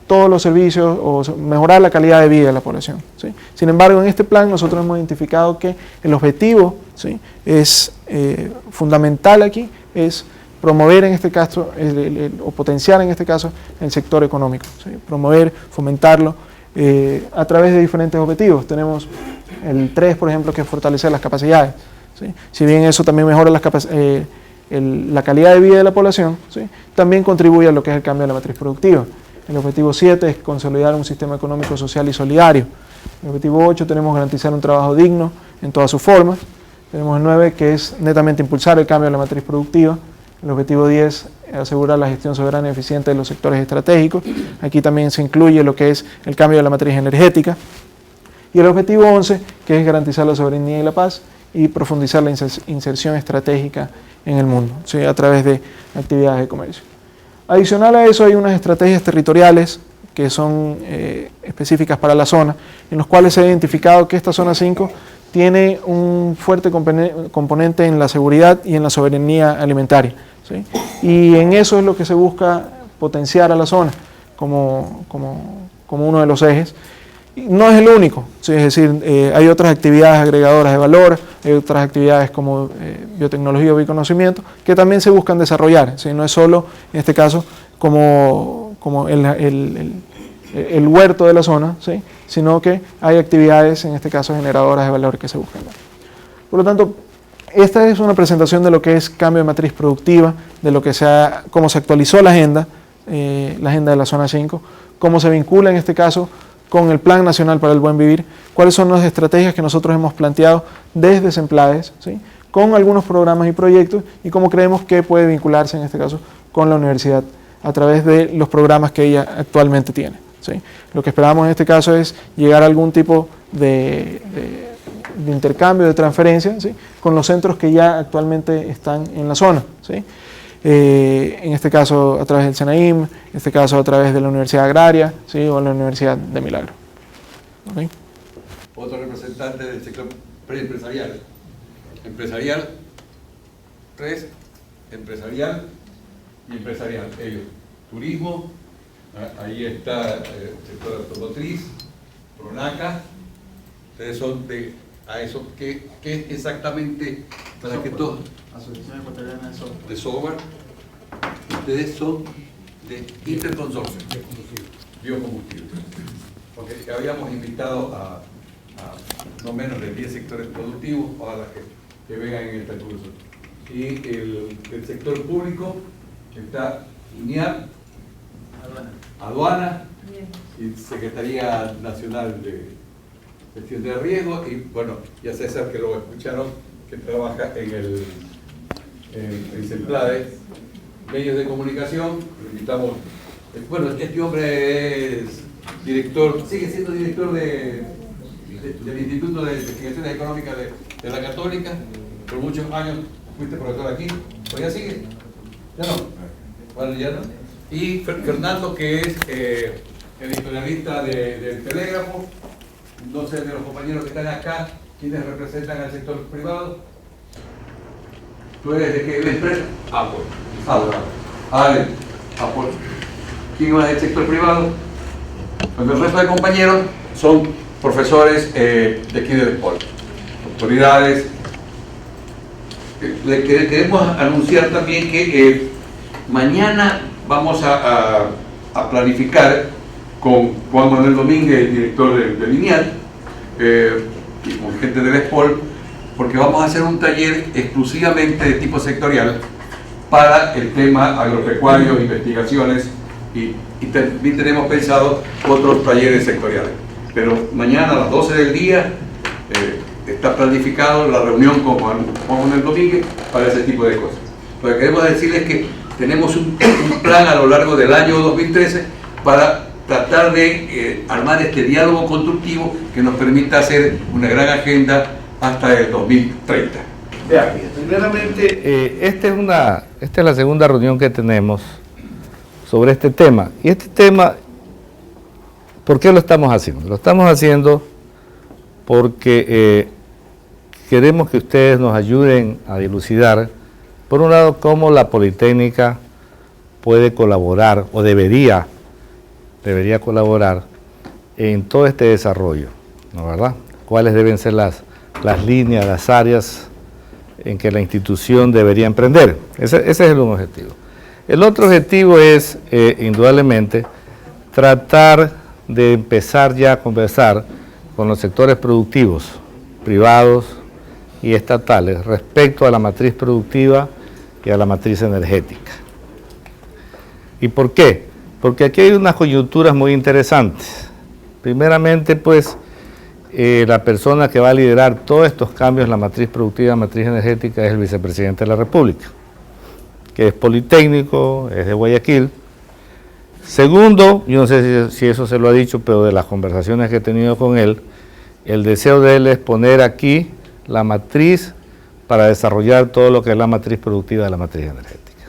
todos los servicios o mejorar la calidad de vida de la población, ¿sí? Sin embargo, en este plan nosotros hemos identificado que el objetivo, ¿sí? Es fundamental aquí, es promover en este caso, o potenciar en este caso, el sector económico, ¿sí? Promover, fomentarlo, a través de diferentes objetivos. Tenemos el 3, por ejemplo, que es fortalecer las capacidades, ¿sí? Si bien eso también mejora la calidad de vida de la población, ¿sí? También contribuye a lo que es el cambio de la matriz productiva. El objetivo 7 es consolidar un sistema económico, social y solidario. El objetivo 8 tenemos garantizar un trabajo digno en todas sus formas. Tenemos el 9, que es netamente impulsar el cambio de la matriz productiva. El objetivo 10, asegurar la gestión soberana y eficiente de los sectores estratégicos. Aquí también se incluye lo que es el cambio de la matriz energética. Y el objetivo 11, que es garantizar la soberanía y la paz y profundizar la inserción estratégica en el mundo, ¿sí? A través de actividades de comercio. Adicional a eso hay unas estrategias territoriales que son específicas para la zona, en los cuales se ha identificado que esta zona 5 tiene un fuerte componente en la seguridad y en la soberanía alimentaria, ¿sí? Y en eso es lo que se busca potenciar a la zona como uno de los ejes. No es el único, ¿sí? Es decir, hay otras actividades agregadoras de valor, hay otras actividades como biotecnología o bioconocimiento que también se buscan desarrollar, ¿sí? No es solo, en este caso, como el huerto de la zona, ¿sí? Sino que hay actividades, en este caso generadoras de valor, que se buscan dar. Por lo tanto, esta es una presentación de lo que es cambio de matriz productiva, de lo que cómo se actualizó la agenda de la zona 5, cómo se vincula en este caso con el Plan Nacional para el Buen Vivir, cuáles son las estrategias que nosotros hemos planteado desde SEMPLADES, ¿sí? Con algunos programas y proyectos, y cómo creemos que puede vincularse en este caso con la universidad a través de los programas que ella actualmente tiene, ¿sí? Lo que esperamos en este caso es llegar a algún tipo de intercambio, de transferencia, ¿sí? Con los centros que ya actualmente están en la zona, ¿sí? En este caso a través del SENAIM, en este caso a través de la Universidad Agraria, ¿sí? O la Universidad de Milagro. ¿Okay? Otro representante del sector preempresarial. Empresarial, 3, empresarial y empresarial. Ellos, turismo, ahí está el sector automotriz, Pronaca. Ustedes son a eso, ¿qué exactamente para que todos? Asociación Ecuatoriana de Software. De software. Ustedes son de Interconsorcio, biocombustibles. Porque habíamos invitado a no menos de 10 sectores productivos para que vengan en este curso. Y el sector público está INIAP, Aduana y Secretaría Nacional de Gestión de Riesgo, y bueno, y a César, que lo escucharon, que trabaja en SEMPLADES, medios de comunicación. Lo invitamos. Bueno, este hombre es director, sigue siendo director del Instituto de Investigaciones Económicas de la Católica, por muchos años fuiste profesor aquí, ¿todavía sigue? ¿Ya no? Bueno, ya no. Y Fernando, que es editorialista del Telégrafo. No sé, de los compañeros que están acá, ¿quiénes representan al sector privado? ¿Tú eres de qué empresa? Ale, Apple. ¿Quién más del sector privado? Pues el resto de compañeros son profesores de aquí del Espol, autoridades. Le queremos anunciar también que mañana vamos a planificar con Juan Manuel Domínguez, el director del Lineal, y con gente del Espol, porque vamos a hacer un taller exclusivamente de tipo sectorial para el tema agropecuario, investigaciones, y también tenemos pensado otros talleres sectoriales. Pero mañana a las 12 del día está planificado la reunión con Juan Manuel Domínguez para ese tipo de cosas. Lo que queremos decirles es que tenemos un plan a lo largo del año 2013 para tratar de armar este diálogo constructivo que nos permita hacer una gran agenda hasta el 2030. Primeramente, esta es la segunda reunión que tenemos sobre este tema. Y este tema, ¿por qué lo estamos haciendo? Lo estamos haciendo porque queremos que ustedes nos ayuden a dilucidar, por un lado, cómo la Politécnica puede colaborar, o debería colaborar en todo este desarrollo, ¿no, verdad? Cuáles deben ser las líneas, las áreas en que la institución debería emprender. Ese es el objetivo. El otro objetivo es, indudablemente, tratar de empezar ya a conversar con los sectores productivos, privados y estatales, respecto a la matriz productiva y a la matriz energética. ¿Y por qué? Porque aquí hay unas coyunturas muy interesantes. Primeramente, pues, la persona que va a liderar todos estos cambios en la matriz productiva y la matriz energética es el vicepresidente de la República, que es politécnico, es de Guayaquil. Segundo, yo no sé si eso se lo ha dicho, pero de las conversaciones que he tenido con él, el deseo de él es poner aquí la matriz para desarrollar todo lo que es la matriz productiva de la matriz energética.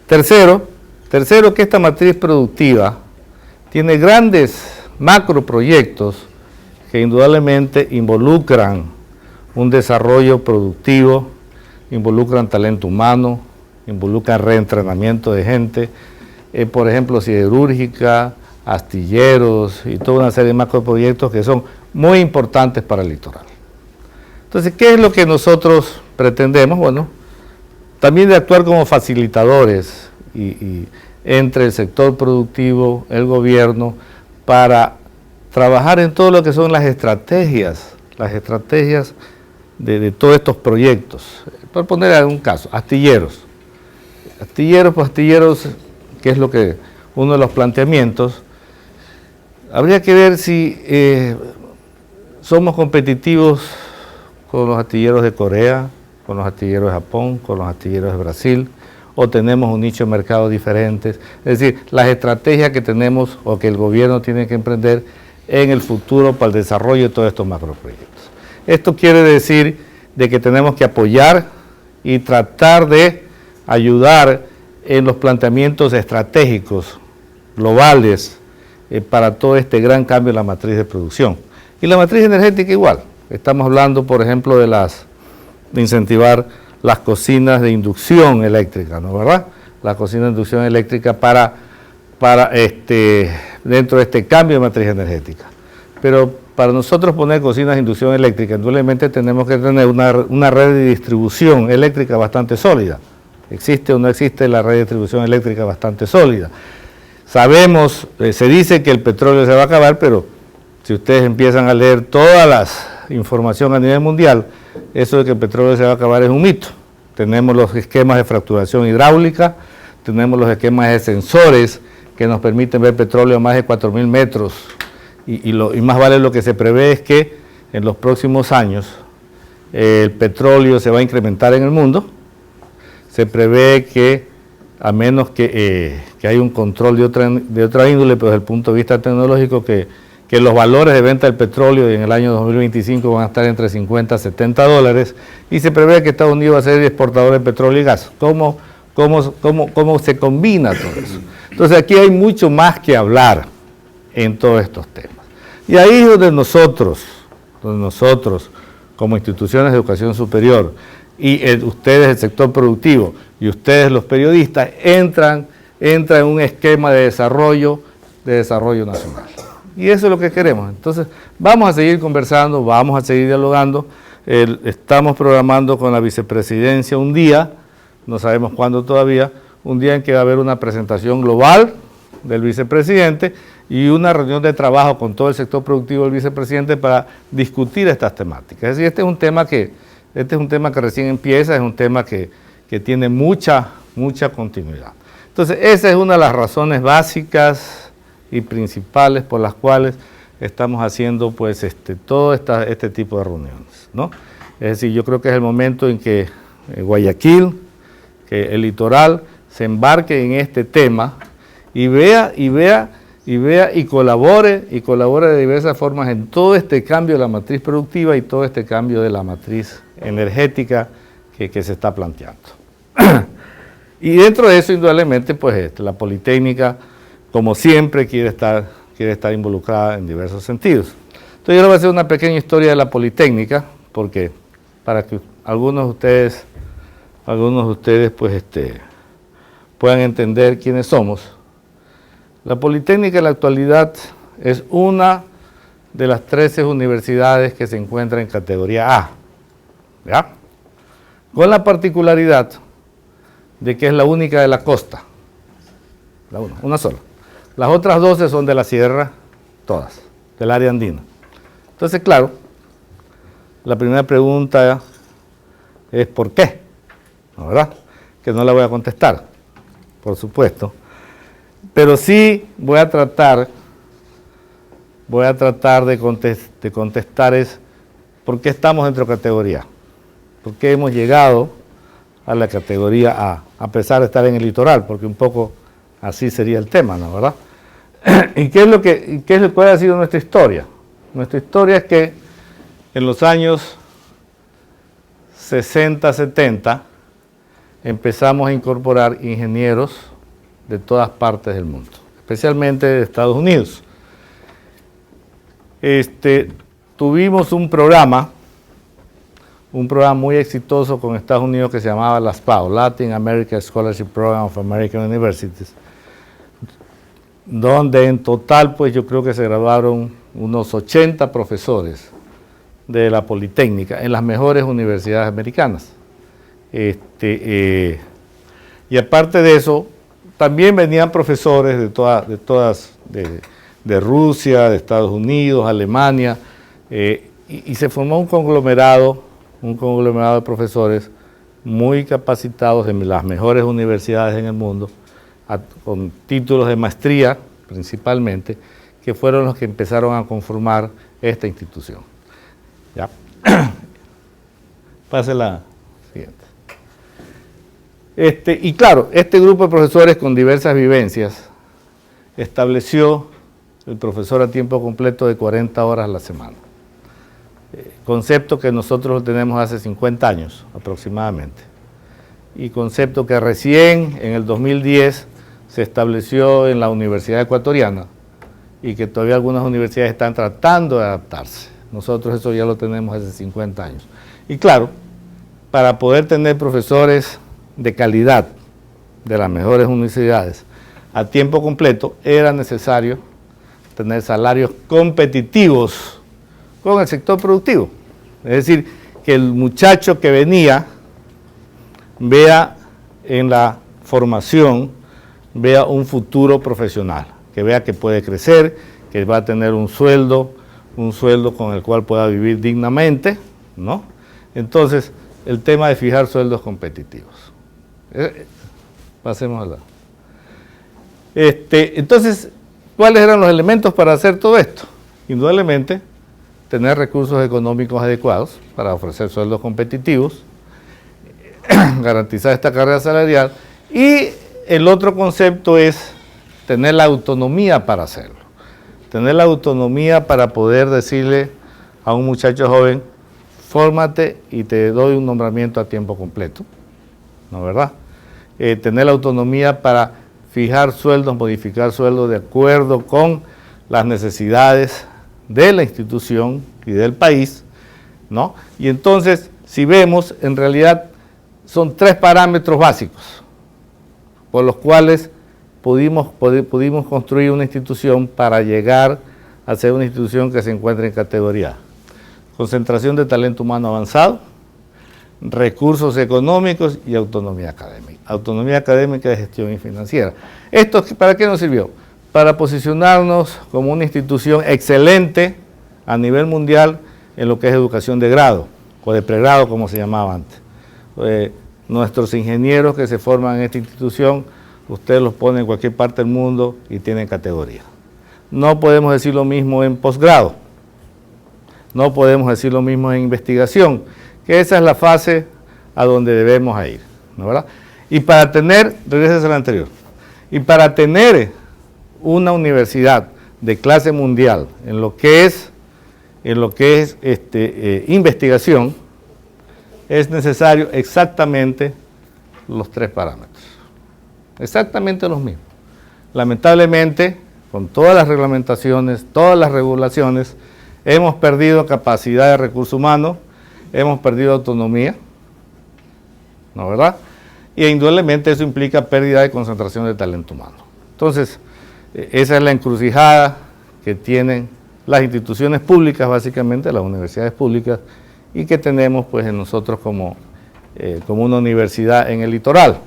Tercero, que esta matriz productiva tiene grandes macroproyectos que indudablemente involucran un desarrollo productivo, involucran talento humano, involucran reentrenamiento de gente, por ejemplo, siderúrgica, astilleros y toda una serie de macroproyectos que son muy importantes para el litoral. Entonces, ¿qué es lo que nosotros pretendemos? Bueno, también de actuar como facilitadores y entre el sector productivo, el gobierno, para trabajar en todo lo que son las estrategias de todos estos proyectos. Por poner algún caso, astilleros, que es lo que uno de los planteamientos, habría que ver si somos competitivos con los astilleros de Corea, con los astilleros de Japón, con los astilleros de Brasil, o tenemos un nicho de mercado diferente. Es decir, las estrategias que tenemos o que el gobierno tiene que emprender en el futuro para el desarrollo de todos estos macroproyectos. Esto quiere decir de que tenemos que apoyar y tratar de ayudar en los planteamientos estratégicos globales para todo este gran cambio en la matriz de producción. Y la matriz energética igual. Estamos hablando, por ejemplo, de incentivar las cocinas de inducción eléctrica, ¿no verdad? Las cocinas de inducción eléctrica para dentro de este cambio de matriz energética. Pero para nosotros poner cocinas de inducción eléctrica, indudablemente tenemos que tener una red de distribución eléctrica bastante sólida. ¿Existe o no existe la red de distribución eléctrica bastante sólida? Sabemos, se dice que el petróleo se va a acabar, pero si ustedes empiezan a leer toda la información a nivel mundial, eso de que el petróleo se va a acabar es un mito. Tenemos los esquemas de fracturación hidráulica, tenemos los esquemas de sensores que nos permiten ver petróleo a más de 4.000 metros y más vale lo que se prevé es que en los próximos años el petróleo se va a incrementar en el mundo. Se prevé que a menos que haya un control de otra índole, pero desde el punto de vista tecnológico, que los valores de venta del petróleo en el año 2025 van a estar entre 50 a 70 dólares, y se prevé que Estados Unidos va a ser exportador de petróleo y gas. ¿Cómo se combina todo eso? Entonces aquí hay mucho más que hablar en todos estos temas. Y ahí es donde nosotros, como instituciones de educación superior, y ustedes el sector productivo, y ustedes los periodistas, entran en un esquema de desarrollo nacional. Y eso es lo que queremos. Entonces, vamos a seguir conversando, vamos a seguir dialogando. Estamos programando con la vicepresidencia un día, no sabemos cuándo todavía, un día en que va a haber una presentación global del vicepresidente y una reunión de trabajo con todo el sector productivo del vicepresidente para discutir estas temáticas. Es decir, este es un tema que recién empieza, es un tema que tiene mucha continuidad. Entonces, esa es una de las razones básicas y principales por las cuales estamos haciendo pues todo este tipo de reuniones, ¿no? Es decir, yo creo que es el momento en que Guayaquil, que el litoral se embarque en este tema y vea y colabore de diversas formas en todo este cambio de la matriz productiva y todo este cambio de la matriz energética que se está planteando. Y dentro de eso, indudablemente, pues la Politécnica, como siempre, quiere estar involucrada en diversos sentidos. Entonces yo les voy a hacer una pequeña historia de la Politécnica, porque para que algunos de ustedes pues puedan entender quiénes somos. La Politécnica en la actualidad es una de las 13 universidades que se encuentra en categoría A, ¿ya? Con la particularidad de que es la única de la costa, una sola. Las otras 12 son de la sierra, todas, del área andina. Entonces, claro, la primera pregunta es ¿por qué? ¿No, verdad? Que no la voy a contestar, por supuesto. Pero sí voy a tratar de contestar es ¿por qué estamos dentro de categoría? ¿Por qué hemos llegado a la categoría a pesar de estar en el litoral? Porque un poco así sería el tema, ¿no, verdad? ¿Y cuál ha sido nuestra historia? Nuestra historia es que en los años 60, 70 empezamos a incorporar ingenieros de todas partes del mundo, especialmente de Estados Unidos. Tuvimos un programa muy exitoso con Estados Unidos que se llamaba LASPAO, Latin American Scholarship Program of American Universities, donde en total pues yo creo que se graduaron unos 80 profesores de la Politécnica en las mejores universidades americanas. Y aparte de eso, también venían profesores de de Rusia, de Estados Unidos, Alemania, y se formó un conglomerado de profesores muy capacitados en las mejores universidades en el mundo, con títulos de maestría principalmente, que fueron los que empezaron a conformar esta institución. ¿Ya? Pase la siguiente. Y claro, este grupo de profesores con diversas vivencias estableció el profesor a tiempo completo de 40 horas a la semana. Concepto que nosotros lo tenemos hace 50 años aproximadamente. Y concepto que recién en el 2010 se estableció en la Universidad Ecuatoriana y que todavía algunas universidades están tratando de adaptarse. Nosotros eso ya lo tenemos hace 50 años. Y claro, para poder tener profesores de calidad de las mejores universidades a tiempo completo, era necesario tener salarios competitivos con el sector productivo. Es decir, que el muchacho que venía vea en la formación, vea un futuro profesional, que vea que puede crecer, que va a tener un sueldo con el cual pueda vivir dignamente, ¿no? Entonces, el tema de fijar sueldos competitivos. Pasemos a la... Entonces, ¿cuáles eran los elementos para hacer todo esto? Indudablemente, tener recursos económicos adecuados para ofrecer sueldos competitivos, garantizar esta carrera salarial, y el otro concepto es tener la autonomía para hacerlo. Tener la autonomía para poder decirle a un muchacho joven, fórmate y te doy un nombramiento a tiempo completo, ¿no, verdad? Tener la autonomía para fijar sueldos, modificar sueldos de acuerdo con las necesidades de la institución y del país, ¿no? Y entonces, si vemos, en realidad son 3 parámetros básicos por los cuales pudimos construir una institución para llegar a ser una institución que se encuentre en categoría A. Concentración de talento humano avanzado, recursos económicos y autonomía académica. Autonomía académica de gestión y financiera. ¿Esto para qué nos sirvió? Para posicionarnos como una institución excelente a nivel mundial en lo que es educación de grado, o de pregrado como se llamaba antes. Nuestros ingenieros que se forman en esta institución, usted los pone en cualquier parte del mundo y tienen categoría. No podemos decir lo mismo en posgrado, no podemos decir lo mismo en investigación, que esa es la fase a donde debemos ir, ¿no, verdad? Y para tener, regresas al anterior, y para tener una universidad de clase mundial en lo que es investigación, es necesario exactamente los 3 parámetros, exactamente los mismos. Lamentablemente, con todas las reglamentaciones, todas las regulaciones, hemos perdido capacidad de recursos humanos, hemos perdido autonomía, ¿no, verdad? Y indudablemente eso implica pérdida de concentración de talento humano. Entonces, esa es la encrucijada que tienen las instituciones públicas, básicamente las universidades públicas, y que tenemos pues en nosotros como una universidad en el litoral.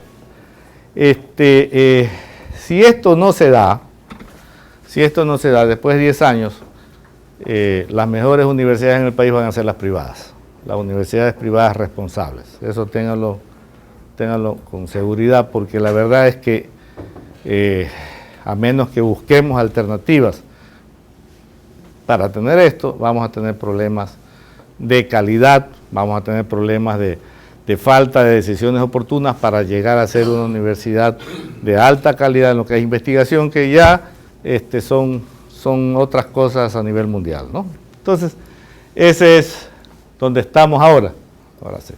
Si esto no se da, después de 10 años, las mejores universidades en el país van a ser las privadas, las universidades privadas responsables. Eso ténganlo con seguridad, porque la verdad es que a menos que busquemos alternativas para tener esto, vamos a tener problemas de calidad, vamos a tener problemas de falta de decisiones oportunas para llegar a ser una universidad de alta calidad en lo que es investigación, que ya son otras cosas a nivel mundial, ¿no? Entonces, ese es donde estamos ahora. Sí.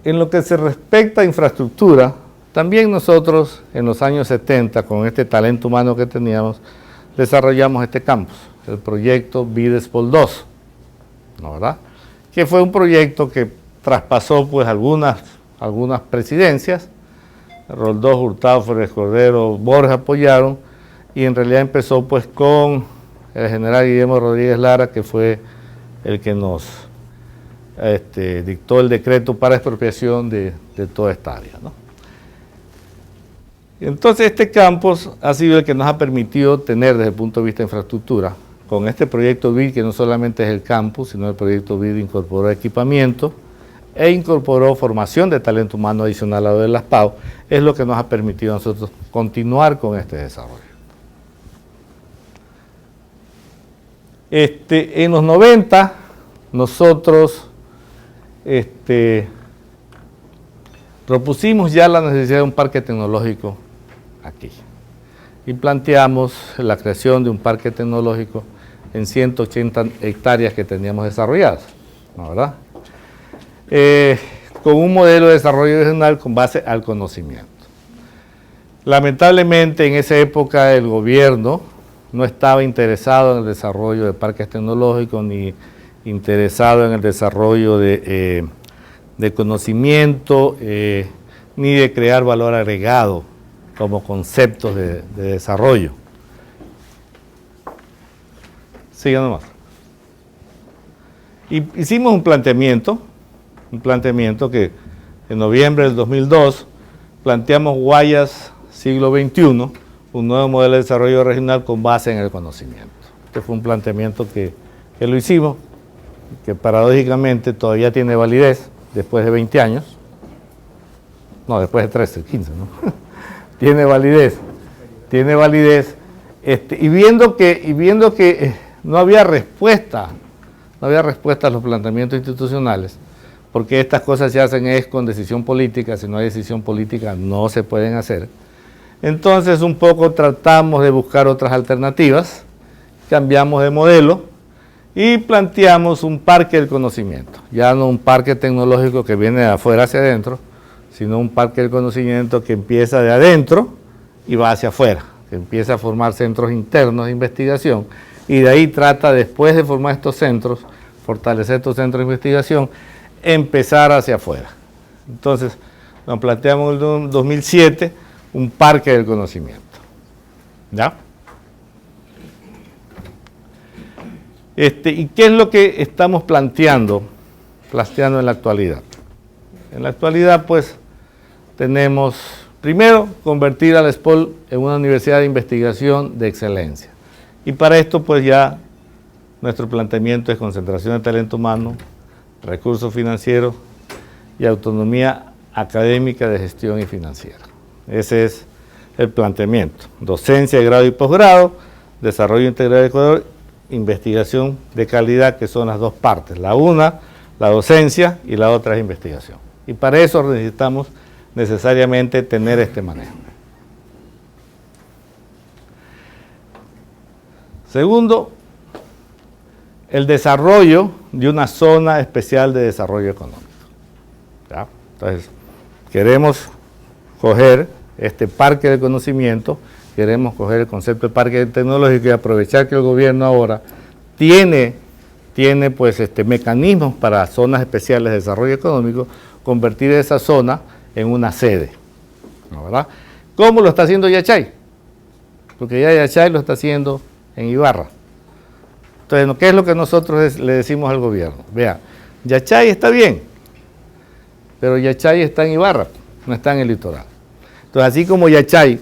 En lo que se respecta a infraestructura, también nosotros en los años 70, con este talento humano que teníamos, desarrollamos este campus, el proyecto Bidespol 2, ¿no, verdad? Que fue un proyecto que traspasó pues algunas presidencias. Roldós, Hurtado, Flores Cordero, Borges apoyaron, y en realidad empezó pues con el general Guillermo Rodríguez Lara, que fue el que nos dictó el decreto para expropiación de toda esta área, ¿no? Entonces este campus ha sido el que nos ha permitido tener desde el punto de vista de infraestructura, con este proyecto BID, que no solamente es el campus, sino el proyecto BID incorporó equipamiento e incorporó formación de talento humano adicional a lo de las PAO, es lo que nos ha permitido a nosotros continuar con este desarrollo. En los 90, nosotros propusimos ya la necesidad de un parque tecnológico aquí y planteamos la creación de un parque tecnológico en 180 hectáreas que teníamos desarrolladas, ¿no, verdad? Con un modelo de desarrollo regional con base al conocimiento. Lamentablemente en esa época el gobierno no estaba interesado en el desarrollo de parques tecnológicos ni interesado en el desarrollo de conocimiento ni de crear valor agregado como conceptos de desarrollo. Sigan nomás. Y hicimos un planteamiento que en noviembre del 2002 planteamos Guayas siglo XXI, un nuevo modelo de desarrollo regional con base en el conocimiento. Este fue un planteamiento que lo hicimos, que paradójicamente todavía tiene validez después de 20 años, no, después de 13, 15, ¿no? tiene validez, y viendo que no había respuesta a los planteamientos institucionales, porque estas cosas se hacen es con decisión política, si no hay decisión política no se pueden hacer. Entonces un poco tratamos de buscar otras alternativas, cambiamos de modelo y planteamos un parque del conocimiento, ya no un parque tecnológico que viene de afuera hacia adentro, sino un parque del conocimiento que empieza de adentro y va hacia afuera, que empieza a formar centros internos de investigación y de ahí trata, después de formar estos centros, fortalecer estos centros de investigación, empezar hacia afuera. Entonces nos planteamos en el 2007 un parque del conocimiento. ¿Ya? ¿Y qué es lo que estamos planteando en la actualidad? En la actualidad, pues, tenemos, primero, convertir a la SPOL en una universidad de investigación de excelencia. Y para esto, pues, ya nuestro planteamiento es concentración de talento humano, recursos financieros y autonomía académica de gestión y financiera. Ese es el planteamiento. Docencia de grado y posgrado, desarrollo integral de Ecuador, investigación de calidad, que son las dos partes. La una, la docencia, y la otra es investigación. Y para eso necesitamos necesariamente tener este manejo. Segundo, el desarrollo de una zona especial de desarrollo económico. ¿Ya? Entonces, queremos coger este parque de conocimiento, queremos coger el concepto de parque tecnológico y aprovechar que el gobierno ahora tiene pues mecanismos para zonas especiales de desarrollo económico, convertir esa zona en una sede, ¿no, verdad? ¿Cómo lo está haciendo Yachay? Porque ya Yachay lo está haciendo en Ibarra. Entonces, ¿qué es lo que nosotros le decimos al gobierno? Vea, Yachay está bien, pero Yachay está en Ibarra, no está en el litoral. Entonces, así como Yachay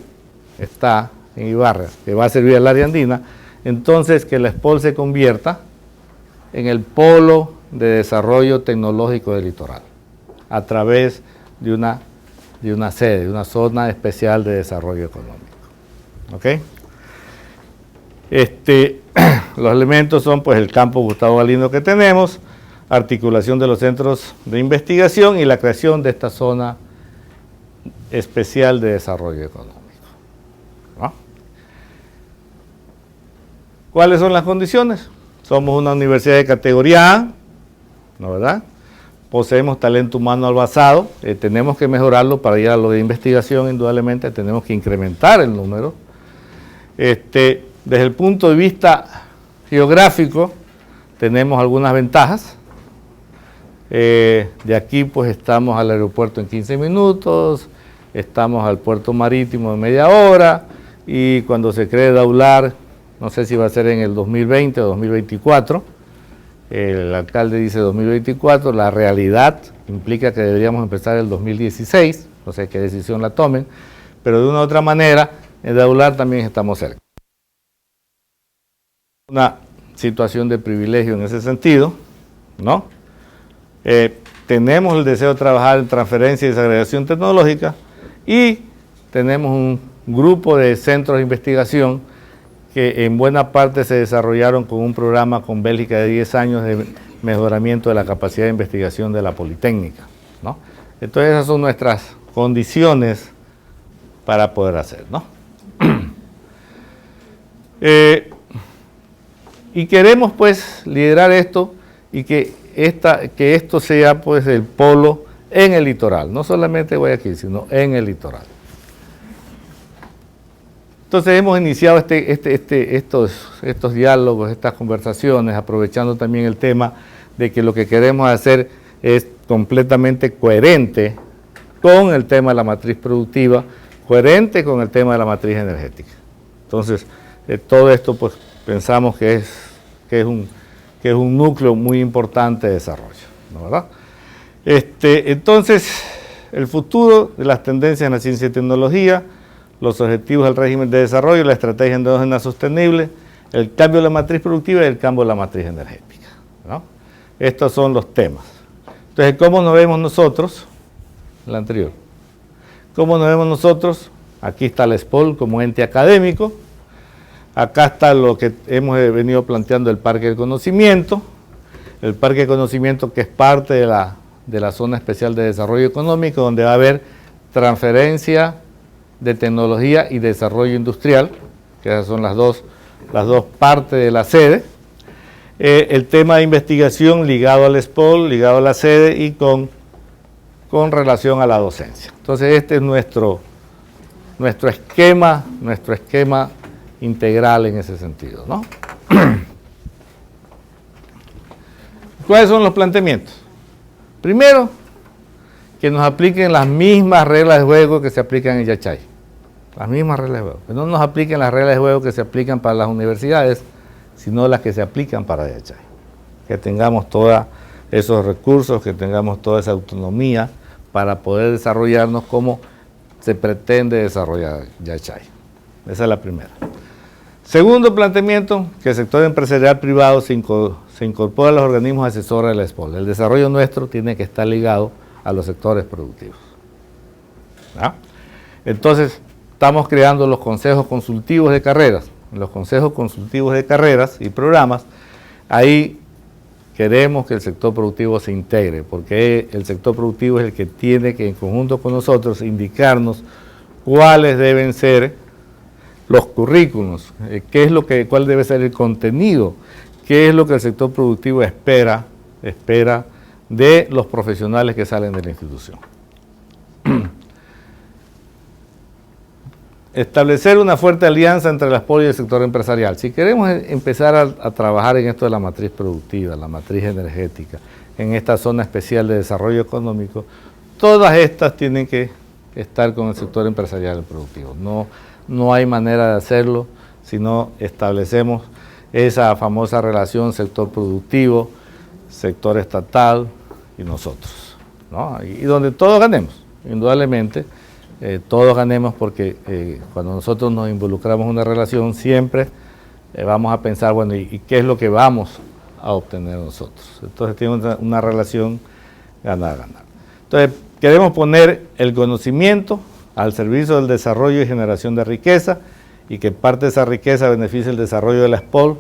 está en Ibarra, que va a servir al área andina, entonces que la SPOL se convierta en el polo de desarrollo tecnológico del litoral, a través de una sede, de una zona especial de desarrollo económico. ¿Ok? Los elementos son pues el campo Gustavo Galindo que tenemos, articulación de los centros de investigación y la creación de esta zona especial de desarrollo económico. ¿No? ¿Cuáles son las condiciones? Somos una universidad de categoría A, ¿no, verdad? Poseemos talento humano avanzado, tenemos que mejorarlo para ir a lo de investigación, indudablemente tenemos que incrementar el número. Desde el punto de vista geográfico, tenemos algunas ventajas. De aquí pues estamos al aeropuerto en 15 minutos, estamos al puerto marítimo en media hora, y cuando se cree Daular, no sé si va a ser en el 2020 o 2024, el alcalde dice 2024, la realidad implica que deberíamos empezar el 2016, no sé qué decisión la tomen, pero de una u otra manera, en Daular también estamos cerca. Una situación de privilegio en ese sentido, ¿no? Tenemos el deseo de trabajar en transferencia y desagregación tecnológica y tenemos un grupo de centros de investigación que en buena parte se desarrollaron con un programa con Bélgica de 10 años de mejoramiento de la capacidad de investigación de la Politécnica, ¿no? Entonces esas son nuestras condiciones para poder hacer, ¿no? Y queremos pues liderar esto y que esto sea pues el polo en el litoral, no solamente Guayaquil, sino en el litoral. Entonces hemos iniciado estos diálogos, estas conversaciones, aprovechando también el tema de que lo que queremos hacer es completamente coherente con el tema de la matriz productiva, coherente con el tema de la matriz energética. Entonces, todo esto pues pensamos que es un núcleo muy importante de desarrollo, ¿no, verdad? Entonces, el futuro de las tendencias en la ciencia y tecnología, los objetivos del régimen de desarrollo, la estrategia endógena sostenible, el cambio de la matriz productiva y el cambio de la matriz energética, ¿no? Estos son los temas. Entonces, ¿cómo nos vemos nosotros? La anterior. ¿Cómo nos vemos nosotros? Aquí está la SPOL como ente académico. Acá está lo que hemos venido planteando, el Parque del Conocimiento. El Parque de Conocimiento que es parte de la Zona Especial de Desarrollo Económico, donde va a haber transferencia de tecnología y desarrollo industrial, que esas son las dos partes de la sede. El tema de investigación ligado al SPOL, ligado a la sede y con relación a la docencia. Entonces este es nuestro esquema integral en ese sentido, ¿no? ¿Cuáles son los planteamientos? Primero, que nos apliquen las mismas reglas de juego que se aplican en Yachay. Las mismas reglas de juego. Que no nos apliquen las reglas de juego que se aplican para las universidades, sino las que se aplican para Yachay. Que tengamos todos esos recursos, que tengamos toda esa autonomía para poder desarrollarnos como se pretende desarrollar Yachay. Esa es la primera. Segundo planteamiento, que el sector empresarial privado se incorpora a los organismos asesores de la SPOL. El desarrollo nuestro tiene que estar ligado a los sectores productivos, ¿no? Entonces, estamos creando los consejos consultivos de carreras. En los consejos consultivos de carreras y programas, ahí queremos que el sector productivo se integre, porque el sector productivo es el que tiene que, en conjunto con nosotros, indicarnos cuáles deben ser los currículos, cuál debe ser el contenido, qué es lo que el sector productivo espera de los profesionales que salen de la institución. Establecer una fuerte alianza entre las SPOL y el sector empresarial. Si queremos empezar a trabajar en esto de la matriz productiva, la matriz energética, en esta zona especial de desarrollo económico, todas estas tienen que estar con el sector empresarial y productivo. No hay manera de hacerlo si no establecemos esa famosa relación sector productivo, sector estatal y nosotros, ¿no? Y donde todos ganemos, indudablemente. Todos ganemos porque cuando nosotros nos involucramos en una relación siempre vamos a pensar, bueno, ¿y qué es lo que vamos a obtener nosotros? Entonces tiene una relación ganar-ganar. Entonces queremos poner el conocimiento al servicio del desarrollo y generación de riqueza y que parte de esa riqueza beneficie el desarrollo de la SPOL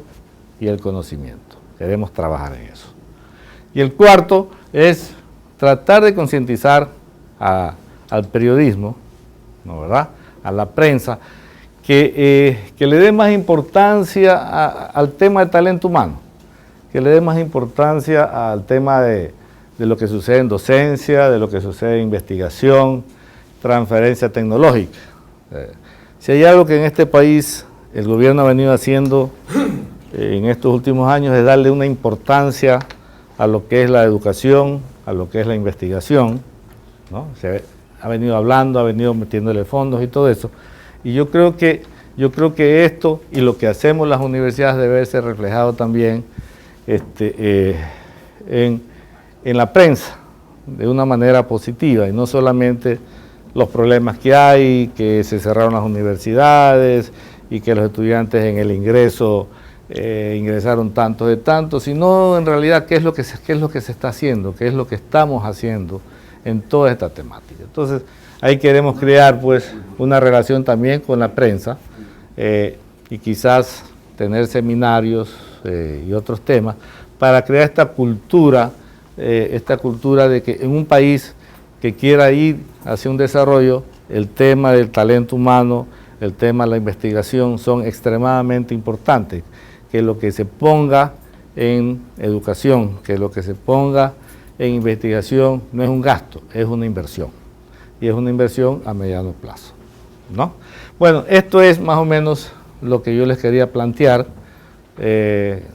y el conocimiento. Queremos trabajar en eso. Y el cuarto es tratar de concientizar al periodismo, ¿no, verdad?, a la prensa, que le dé más importancia al tema de talento humano, que le dé más importancia al tema de lo que sucede en docencia, de lo que sucede en investigación, transferencia tecnológica. Si hay algo que en este país el gobierno ha venido haciendo en estos últimos años es darle una importancia a lo que es la educación, a lo que es la investigación, ¿no? Ha venido hablando, ha venido metiéndole fondos y todo eso. Y yo creo que esto y lo que hacemos las universidades debe verse reflejado también en la prensa de una manera positiva y no solamente los problemas que hay, que se cerraron las universidades y que los estudiantes en el ingreso ingresaron tantos de tantos, sino en realidad qué es lo que se está haciendo, qué es lo que estamos haciendo en toda esta temática. Entonces, ahí queremos crear pues una relación también con la prensa y quizás tener seminarios y otros temas para crear esta cultura de que en un país que quiera ir hacia un desarrollo, el tema del talento humano, el tema de la investigación son extremadamente importantes, que lo que se ponga en educación, que lo que se ponga en investigación no es un gasto, es una inversión, y es una inversión a mediano plazo, ¿no? Bueno, esto es más o menos lo que yo les quería plantear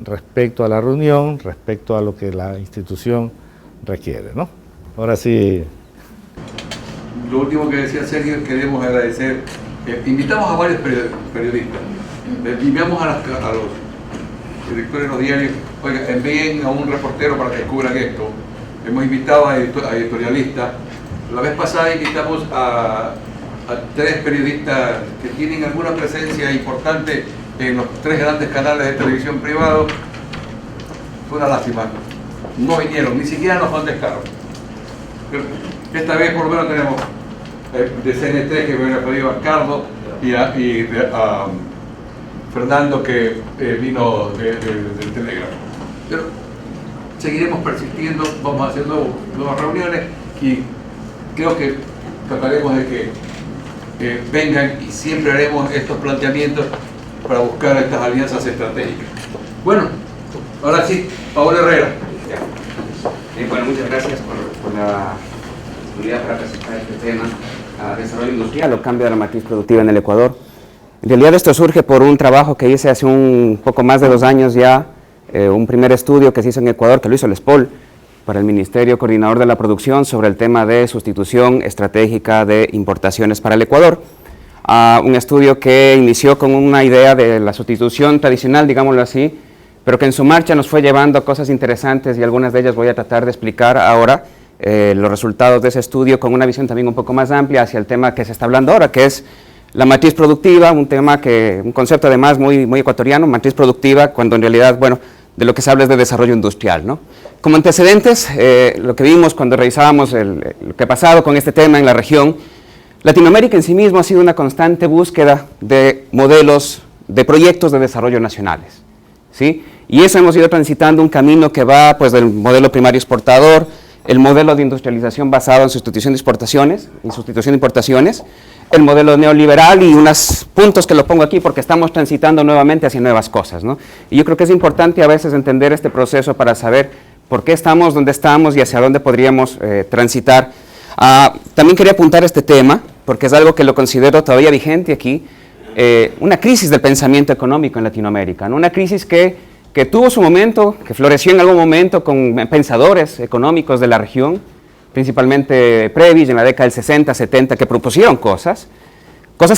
respecto a la reunión, respecto a lo que la institución requiere, ¿no? Ahora sí. Lo último que decía Sergio, queremos agradecer, invitamos a varios periodistas, enviamos a los directores de los diarios, oiga, envíen a un reportero para que cubran esto. Hemos invitado a editorialistas. La vez pasada invitamos a 3 periodistas que tienen alguna presencia importante en los 3 grandes canales de televisión privados. Fue una lástima. No vinieron, ni siquiera nos contestaron. Pero esta vez por lo menos tenemos de CN3 que me ha pedido a Carlos y a Fernando que vino del Telegram. Pero seguiremos persistiendo, vamos a hacer nuevas reuniones y creo que trataremos de que vengan y siempre haremos estos planteamientos para buscar estas alianzas estratégicas. Bueno, ahora sí, Paola Herrera. Bueno, muchas gracias por la oportunidad para presentar este tema, desarrollo industrial o cambio de la matriz productiva en el Ecuador. En realidad esto surge por un trabajo que hice hace un poco más de 2 años ya, un primer estudio que se hizo en Ecuador, que lo hizo el SPOL, para el Ministerio Coordinador de la Producción, sobre el tema de sustitución estratégica de importaciones para el Ecuador. Un estudio que inició con una idea de la sustitución tradicional, digámoslo así, pero que en su marcha nos fue llevando a cosas interesantes y algunas de ellas voy a tratar de explicar ahora, los resultados de ese estudio con una visión también un poco más amplia hacia el tema que se está hablando ahora, que es la matriz productiva, un concepto además muy ecuatoriano, matriz productiva, cuando en realidad, bueno, de lo que se habla es de desarrollo industrial, ¿no? Como antecedentes, lo que vimos cuando revisábamos lo que ha pasado con este tema en la región, Latinoamérica en sí mismo ha sido una constante búsqueda de modelos, de proyectos de desarrollo nacionales, ¿sí? Y eso hemos ido transitando un camino que va pues del modelo primario exportador, el modelo de industrialización basado en sustitución de importaciones, el modelo neoliberal y unos puntos que lo pongo aquí porque estamos transitando nuevamente hacia nuevas cosas, ¿no? Y yo creo que es importante a veces entender este proceso para saber por qué estamos donde estamos y hacia dónde podríamos transitar. También quería apuntar este tema porque es algo que lo considero todavía vigente aquí, una crisis del pensamiento económico en Latinoamérica, ¿no? Una crisis que tuvo su momento, que floreció en algún momento con pensadores económicos de la región, principalmente Prebisch en la década del 60, 70, que propusieron cosas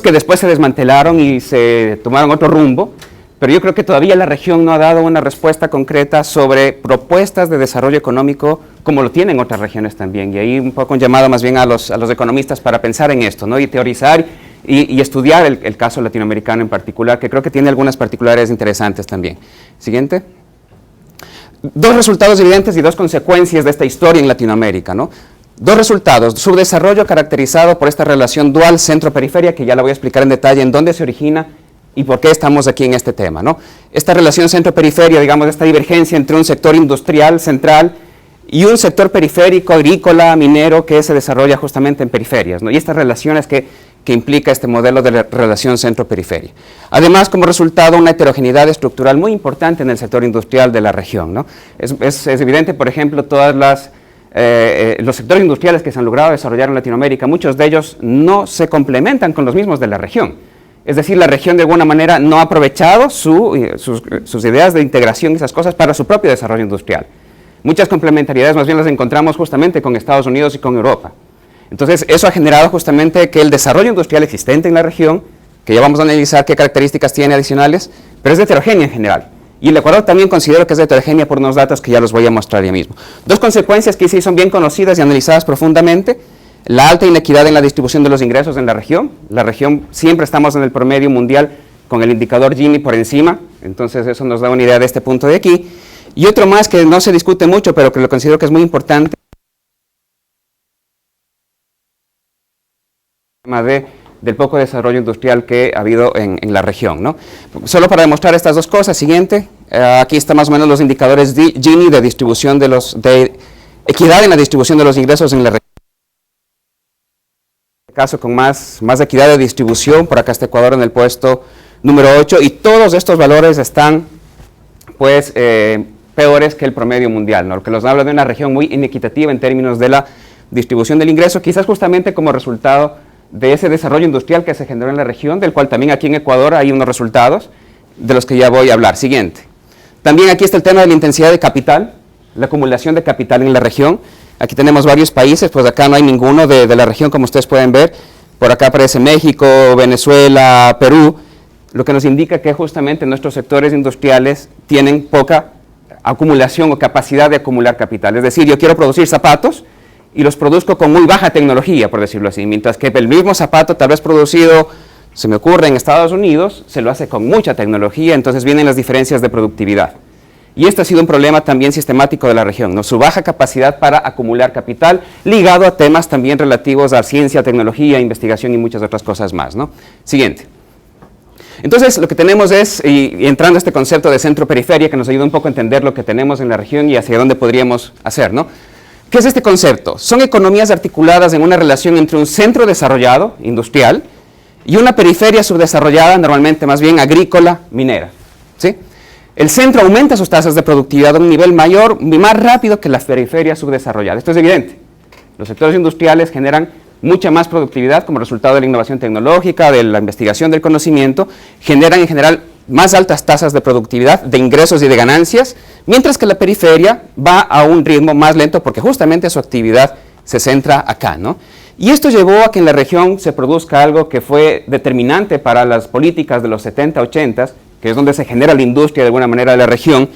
que después se desmantelaron y se tomaron otro rumbo, pero yo creo que todavía la región no ha dado una respuesta concreta sobre propuestas de desarrollo económico como lo tienen otras regiones también, y ahí un poco un llamado más bien a los economistas para pensar en esto, ¿no? Y teorizar y estudiar el caso latinoamericano en particular, que creo que tiene algunas particularidades interesantes también. Siguiente. 2 resultados evidentes y 2 consecuencias de esta historia en Latinoamérica, ¿no? 2 resultados: subdesarrollo caracterizado por esta relación dual centro-periferia, que ya la voy a explicar en detalle en dónde se origina y por qué estamos aquí en este tema, ¿no? Esta relación centro-periferia, digamos, esta divergencia entre un sector industrial central y un sector periférico, agrícola, minero, que se desarrolla justamente en periferias, ¿no? Y estas relaciones que implica este modelo de relación centro-periferia. Además, como resultado, una heterogeneidad estructural muy importante en el sector industrial de la región, ¿no? Es evidente, por ejemplo, los sectores industriales que se han logrado desarrollar en Latinoamérica, muchos de ellos no se complementan con los mismos de la región. Es decir, la región de alguna manera no ha aprovechado sus ideas de integración y esas cosas para su propio desarrollo industrial. Muchas complementariedades más bien las encontramos justamente con Estados Unidos y con Europa. Entonces, eso ha generado justamente que el desarrollo industrial existente en la región, que ya vamos a analizar qué características tiene adicionales, pero es de heterogénea en general. Y el Ecuador también considero que es de heterogénea por unos datos que ya los voy a mostrar ya mismo. 2 consecuencias que sí son bien conocidas y analizadas profundamente. la alta inequidad en la distribución de los ingresos en la región. La región siempre estamos en el promedio mundial con el indicador Gini por encima, entonces eso nos da una idea de este punto de aquí. Y otro más que no se discute mucho, pero que lo considero que es muy importante, del poco desarrollo industrial que ha habido en la región, ¿no? Solo para demostrar estas dos cosas, siguiente, aquí están más o menos los indicadores Gini de distribución de equidad en la distribución de los ingresos en la región. En este caso con más equidad de distribución, por acá está Ecuador en el puesto número 8, y todos estos valores están pues peores que el promedio mundial, ¿no? Lo que nos habla de una región muy inequitativa en términos de la distribución del ingreso, quizás justamente como resultado de ese desarrollo industrial que se generó en la región, del cual también aquí en Ecuador hay unos resultados de los que ya voy a hablar. Siguiente. También aquí está el tema de la intensidad de capital, la acumulación de capital en la región. Aquí tenemos varios países, pues acá no hay ninguno de la región, como ustedes pueden ver. Por acá aparece México, Venezuela, Perú, lo que nos indica que justamente nuestros sectores industriales tienen poca acumulación o capacidad de acumular capital. Es decir, yo quiero producir zapatos y los produzco con muy baja tecnología, por decirlo así, mientras que el mismo zapato tal vez producido, se me ocurre, en Estados Unidos, se lo hace con mucha tecnología, entonces vienen las diferencias de productividad. Y este ha sido un problema también sistemático de la región, ¿no? Su baja capacidad para acumular capital, ligado a temas también relativos a ciencia, tecnología, investigación y muchas otras cosas más, ¿no? Siguiente. Entonces, lo que tenemos es, y entrando a este concepto de centro-periferia, que nos ayuda un poco a entender lo que tenemos en la región y hacia dónde podríamos hacer, ¿no? ¿Qué es este concepto? Son economías articuladas en una relación entre un centro desarrollado, industrial, y una periferia subdesarrollada, normalmente más bien agrícola, minera, ¿sí? El centro aumenta sus tasas de productividad a un nivel mayor y más rápido que la periferia subdesarrollada. Esto es evidente. Los sectores industriales generan mucha más productividad como resultado de la innovación tecnológica, de la investigación del conocimiento, generan en general más altas tasas de productividad, de ingresos y de ganancias, mientras que la periferia va a un ritmo más lento porque justamente su actividad se centra acá, ¿no? Y esto llevó a que en la región se produzca algo que fue determinante para las políticas de los 70, 80, que es donde se genera la industria de alguna manera de la región,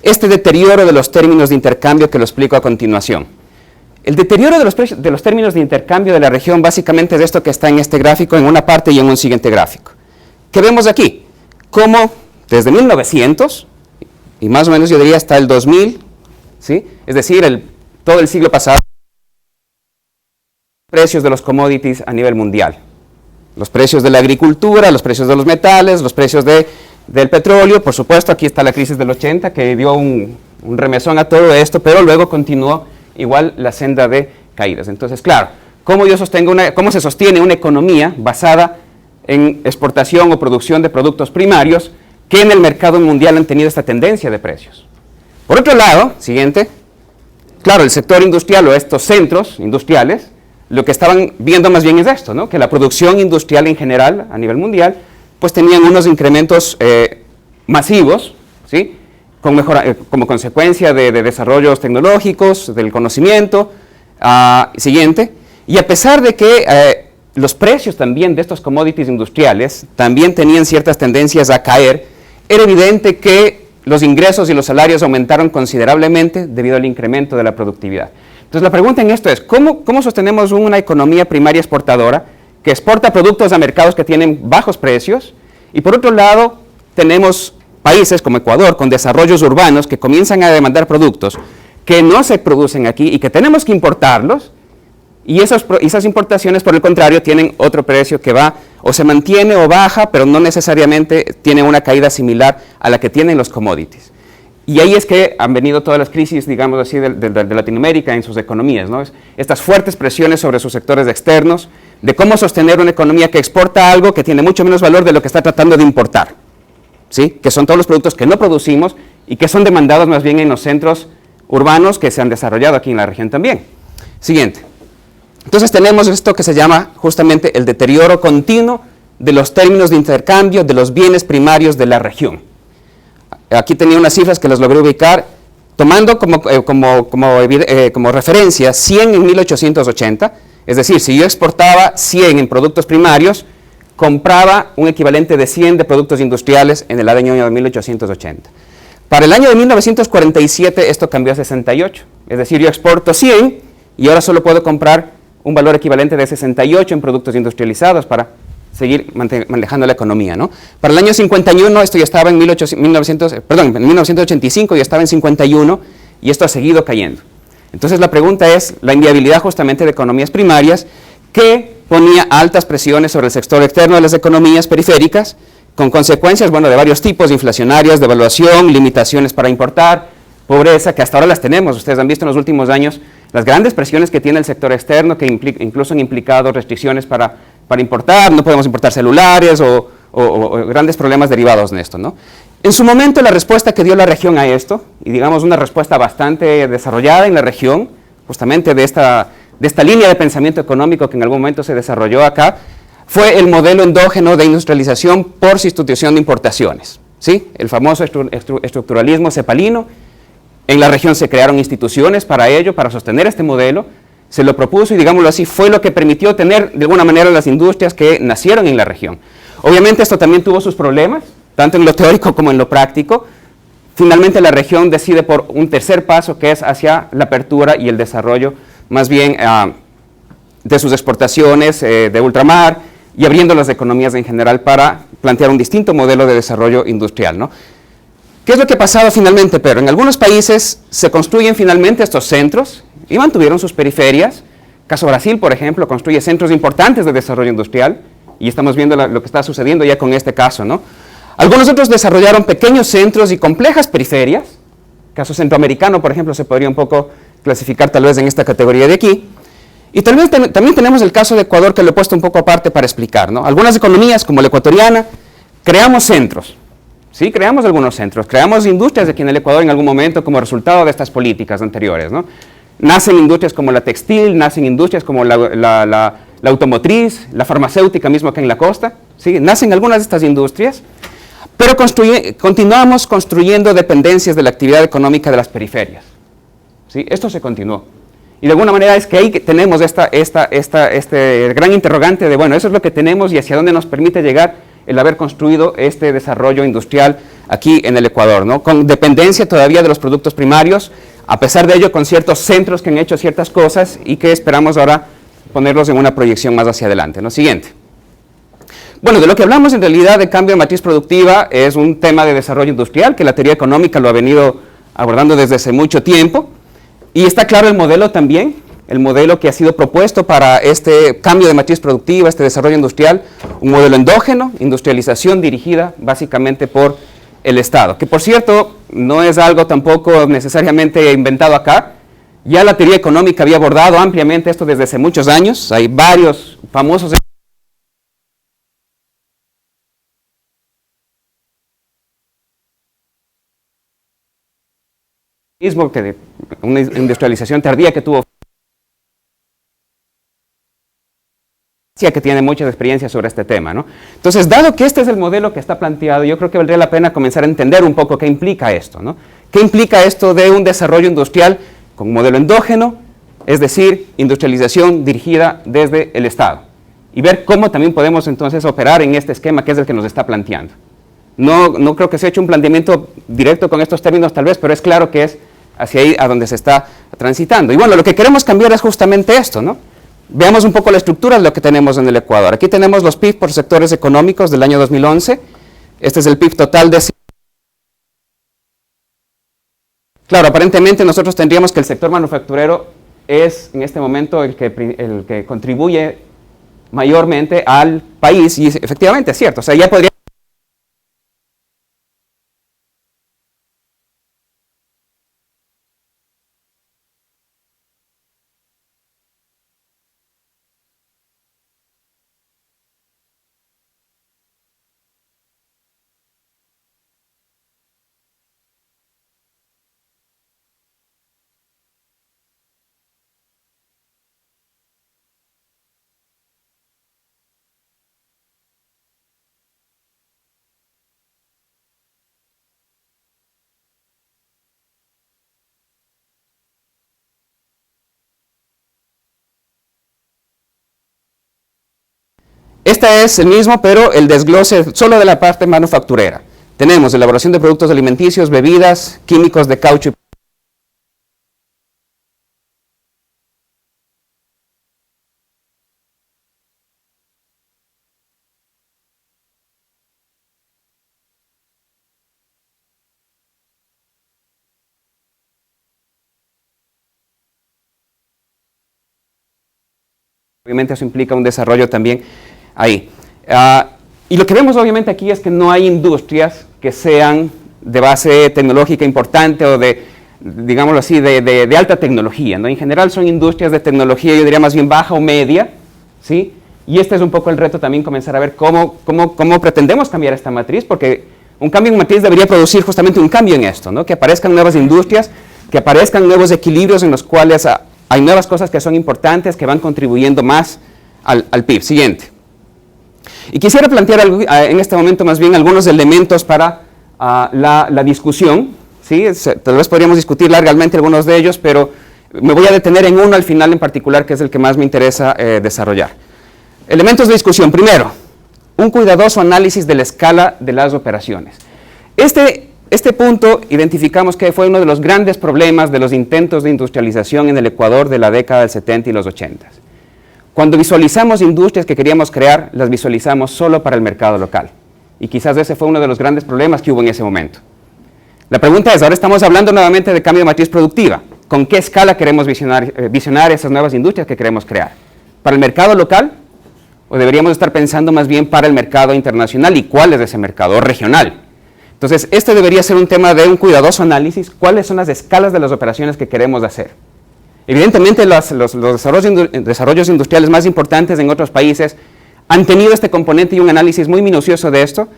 este deterioro de los términos de intercambio que lo explico a continuación. El deterioro de los términos de intercambio de la región básicamente es esto que está en este gráfico, en una parte y en un siguiente gráfico. ¿Qué vemos aquí? Como desde 1900, y más o menos yo diría hasta el 2000, ¿sí? Es decir, todo el siglo pasado, precios de los commodities a nivel mundial. Los precios de la agricultura, los precios de los metales, los precios del petróleo, por supuesto, aquí está la crisis del 80 que dio un remesón a todo esto, pero luego continuó igual la senda de caídas. Entonces, claro, ¿cómo se sostiene una economía basada en exportación o producción de productos primarios que en el mercado mundial han tenido esta tendencia de precios? Por otro lado, siguiente, claro, el sector industrial o estos centros industriales, lo que estaban viendo más bien es esto, ¿no? Que la producción industrial en general, a nivel mundial, pues tenían unos incrementos masivos, ¿sí? Como consecuencia de desarrollos tecnológicos, del conocimiento, siguiente, y a pesar de que los precios también de estos commodities industriales también tenían ciertas tendencias a caer, era evidente que los ingresos y los salarios aumentaron considerablemente debido al incremento de la productividad. Entonces la pregunta en esto es, ¿cómo sostenemos una economía primaria exportadora que exporta productos a mercados que tienen bajos precios? Y por otro lado, tenemos países como Ecuador con desarrollos urbanos que comienzan a demandar productos que no se producen aquí y que tenemos que importarlos, y esas importaciones, por el contrario, tienen otro precio que va o se mantiene o baja, pero no necesariamente tiene una caída similar a la que tienen los commodities. Y ahí es que han venido todas las crisis, digamos así, de Latinoamérica en sus economías, ¿no? Estas fuertes presiones sobre sus sectores externos, de cómo sostener una economía que exporta algo que tiene mucho menos valor de lo que está tratando de importar, ¿sí? Que son todos los productos que no producimos y que son demandados más bien en los centros urbanos que se han desarrollado aquí en la región también. Siguiente. Entonces tenemos esto que se llama justamente el deterioro continuo de los términos de intercambio de los bienes primarios de la región. Aquí tenía unas cifras que las logré ubicar, tomando como referencia 100 en 1880, es decir, si yo exportaba 100 en productos primarios, compraba un equivalente de 100 de productos industriales en el año de 1880. Para el año de 1947 esto cambió a 68, es decir, yo exporto 100 y ahora solo puedo comprar un valor equivalente de 68 en productos industrializados para seguir manejando la economía, ¿no? Para el año 51 esto ya estaba en 1985 ya estaba en 51 y esto ha seguido cayendo. Entonces la pregunta es la inviabilidad justamente de economías primarias que ponía altas presiones sobre el sector externo de las economías periféricas con consecuencias, bueno, de varios tipos, inflacionarias, devaluación, limitaciones para importar, pobreza, que hasta ahora las tenemos. Ustedes han visto en los últimos años las grandes presiones que tiene el sector externo, que incluso han implicado restricciones para importar, no podemos importar celulares o grandes problemas derivados de esto, ¿no? En su momento la respuesta que dio la región a esto, y digamos una respuesta bastante desarrollada en la región, justamente de esta línea de pensamiento económico que en algún momento se desarrolló acá, fue el modelo endógeno de industrialización por sustitución de importaciones, ¿sí? El famoso estructuralismo cepalino. En la región se crearon instituciones para ello, para sostener este modelo, se lo propuso y digámoslo así, fue lo que permitió tener de alguna manera las industrias que nacieron en la región. Obviamente esto también tuvo sus problemas, tanto en lo teórico como en lo práctico. Finalmente la región decide por un tercer paso que es hacia la apertura y el desarrollo más bien de sus exportaciones de ultramar y abriendo las economías en general para plantear un distinto modelo de desarrollo industrial, ¿no? ¿Qué es lo que ha pasado finalmente? Pero en algunos países se construyen finalmente estos centros y mantuvieron sus periferias. Caso Brasil, por ejemplo, construye centros importantes de desarrollo industrial y estamos viendo lo que está sucediendo ya con este caso, ¿no? Algunos otros desarrollaron pequeños centros y complejas periferias. Caso centroamericano, por ejemplo, se podría un poco clasificar tal vez en esta categoría de aquí. Y tal vez también tenemos el caso de Ecuador, que lo he puesto un poco aparte para explicar, ¿no? Algunas economías, como la ecuatoriana, creamos centros. Sí, creamos algunos centros, creamos industrias aquí en el Ecuador en algún momento como resultado de estas políticas anteriores, ¿no? Nacen industrias como la textil, nacen industrias como la automotriz, la farmacéutica mismo acá en la costa, ¿sí? Nacen algunas de estas industrias, pero continuamos construyendo dependencias de la actividad económica de las periferias, ¿sí? Esto se continuó. Y de alguna manera es que ahí tenemos este gran interrogante de, bueno, eso es lo que tenemos y hacia dónde nos permite llegar el haber construido este desarrollo industrial aquí en el Ecuador, ¿no? Con dependencia todavía de los productos primarios, a pesar de ello con ciertos centros que han hecho ciertas cosas y que esperamos ahora ponerlos en una proyección más hacia adelante, ¿no? Siguiente. Bueno, de lo que hablamos en realidad de cambio de matriz productiva es un tema de desarrollo industrial que la teoría económica lo ha venido abordando desde hace mucho tiempo y está claro el modelo también. El modelo que ha sido propuesto para este cambio de matriz productiva, este desarrollo industrial, un modelo endógeno, industrialización dirigida básicamente por el Estado, que por cierto no es algo tampoco necesariamente inventado acá. Ya la teoría económica había abordado ampliamente esto desde hace muchos años, hay varios famosos que una industrialización tardía que tuvo que tiene muchas experiencias sobre este tema, ¿no? Entonces, dado que este es el modelo que está planteado, yo creo que valdría la pena comenzar a entender un poco qué implica esto, ¿no? ¿Qué implica esto de un desarrollo industrial con modelo endógeno, es decir, industrialización dirigida desde el Estado? Y ver cómo también podemos entonces operar en este esquema que es el que nos está planteando. No creo que se haya hecho un planteamiento directo con estos términos tal vez, pero es claro que es hacia ahí a donde se está transitando. Y bueno, lo que queremos cambiar es justamente esto, ¿no? Veamos un poco la estructura de lo que tenemos en el Ecuador. Aquí tenemos los PIB por sectores económicos del año 2011. Este es el PIB total de... Claro, aparentemente nosotros tendríamos que el sector manufacturero es en este momento el que contribuye mayormente al país y efectivamente es cierto. O sea, ya podría... Este es el mismo, pero el desglose solo de la parte manufacturera. Tenemos elaboración de productos alimenticios, bebidas, químicos de caucho y Obviamente eso implica un desarrollo también ahí. Y lo que vemos obviamente aquí es que no hay industrias que sean de base tecnológica importante o de, digámoslo así, de alta tecnología, ¿no? En general son industrias de tecnología, yo diría más bien baja o media, ¿sí? Y este es un poco el reto también, comenzar a ver cómo pretendemos cambiar esta matriz, porque un cambio en matriz debería producir justamente un cambio en esto, ¿no? Que aparezcan nuevas industrias, que aparezcan nuevos equilibrios en los cuales hay nuevas cosas que son importantes, que van contribuyendo más al PIB. Siguiente. Y quisiera plantear en este momento más bien algunos elementos para la discusión, ¿sí? Tal vez podríamos discutir largamente algunos de ellos, pero me voy a detener en uno al final en particular, que es el que más me interesa desarrollar. Elementos de discusión. Primero, un cuidadoso análisis de la escala de las operaciones. Este punto identificamos que fue uno de los grandes problemas de los intentos de industrialización en el Ecuador de la década del 70 y los 80. Cuando visualizamos industrias que queríamos crear, las visualizamos solo para el mercado local. Y quizás ese fue uno de los grandes problemas que hubo en ese momento. La pregunta es, ahora estamos hablando nuevamente de cambio de matriz productiva. ¿Con qué escala queremos visionar esas nuevas industrias que queremos crear? ¿Para el mercado local? ¿O deberíamos estar pensando más bien para el mercado internacional? ¿Y cuál es ese mercado regional? Entonces, este debería ser un tema de un cuidadoso análisis. ¿Cuáles son las escalas de las operaciones que queremos hacer? Evidentemente, los desarrollos industriales más importantes en otros países han tenido este componente y un análisis muy minucioso de esto.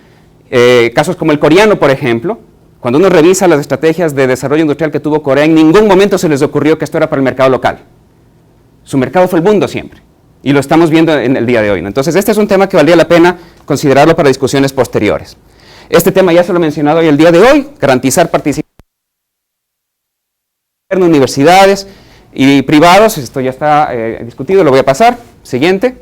Casos como el coreano, por ejemplo. Cuando uno revisa las estrategias de desarrollo industrial que tuvo Corea, en ningún momento se les ocurrió que esto era para el mercado local. Su mercado fue el mundo siempre. Y lo estamos viendo en el día de hoy, ¿no? Entonces, este es un tema que valdría la pena considerarlo para discusiones posteriores. Este tema ya se lo he mencionado hoy el día de hoy, garantizar participación en universidades y privados. Esto ya está discutido, lo voy a pasar. Siguiente.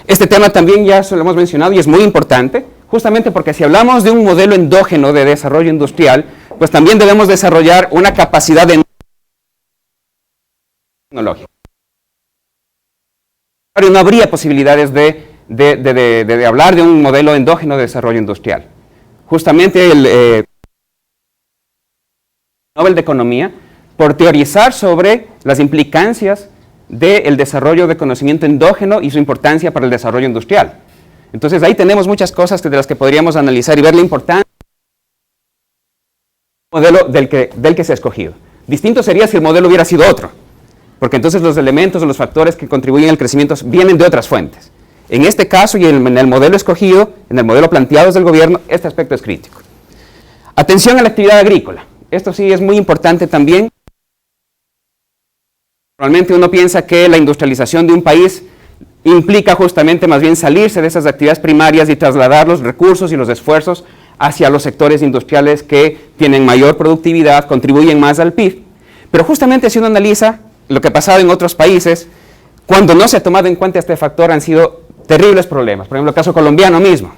Este tema también ya se lo hemos mencionado y es muy importante, justamente porque si hablamos de un modelo endógeno de desarrollo industrial, pues también debemos desarrollar una capacidad de tecnológica. No habría posibilidades de hablar de un modelo endógeno de desarrollo industrial. Justamente el Nobel de Economía, por teorizar sobre las implicancias del desarrollo de conocimiento endógeno y su importancia para el desarrollo industrial. Entonces ahí tenemos muchas cosas de las que podríamos analizar y ver la importancia del modelo del que se ha escogido. Distinto sería si el modelo hubiera sido otro, porque entonces los elementos o los factores que contribuyen al crecimiento vienen de otras fuentes. En este caso y en el modelo escogido, en el modelo planteado desde el gobierno, este aspecto es crítico. Atención a la actividad agrícola. Esto sí es muy importante también. Normalmente uno piensa que la industrialización de un país implica justamente más bien salirse de esas actividades primarias y trasladar los recursos y los esfuerzos hacia los sectores industriales que tienen mayor productividad, contribuyen más al PIB. Pero justamente si uno analiza lo que ha pasado en otros países, cuando no se ha tomado en cuenta este factor han sido terribles problemas. Por ejemplo, el caso colombiano mismo.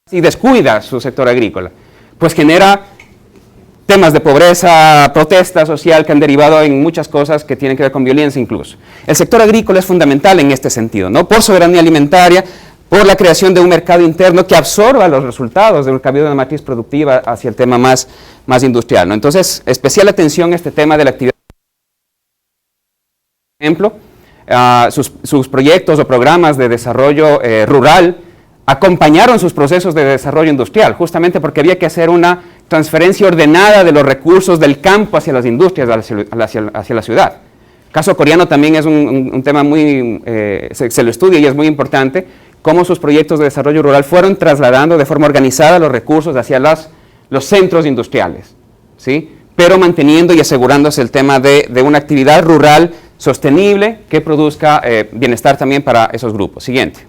Si descuida su sector agrícola, pues genera temas de pobreza, protesta social que han derivado en muchas cosas que tienen que ver con violencia incluso. El sector agrícola es fundamental en este sentido, ¿no? Por soberanía alimentaria, por la creación de un mercado interno que absorba los resultados de un cambio de una matriz productiva hacia el tema más industrial, ¿no? Entonces, especial atención a este tema de la actividad. Por ejemplo, sus proyectos o programas de desarrollo rural acompañaron sus procesos de desarrollo industrial, justamente porque había que hacer una transferencia ordenada de los recursos del campo hacia las industrias, hacia la ciudad. El caso coreano también es un tema muy, se lo estudia y es muy importante, cómo sus proyectos de desarrollo rural fueron trasladando de forma organizada los recursos hacia los centros industriales, ¿sí? Pero manteniendo y asegurándose el tema de una actividad rural sostenible que produzca bienestar también para esos grupos. Siguiente.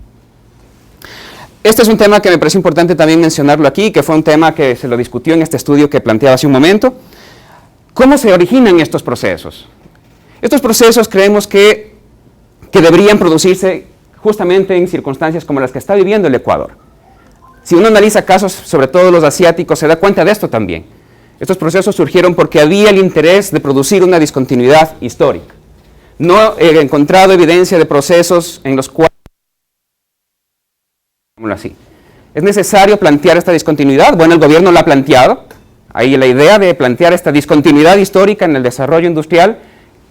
Este es un tema que me parece importante también mencionarlo aquí, que fue un tema que se lo discutió en este estudio que planteaba hace un momento. ¿Cómo se originan estos procesos? Estos procesos creemos que deberían producirse justamente en circunstancias como las que está viviendo el Ecuador. Si uno analiza casos, sobre todo los asiáticos, se da cuenta de esto también. Estos procesos surgieron porque había el interés de producir una discontinuidad histórica. No he encontrado evidencia de procesos en los cuales así. ¿Es necesario plantear esta discontinuidad? Bueno, el gobierno la ha planteado. Ahí la idea de plantear esta discontinuidad histórica en el desarrollo industrial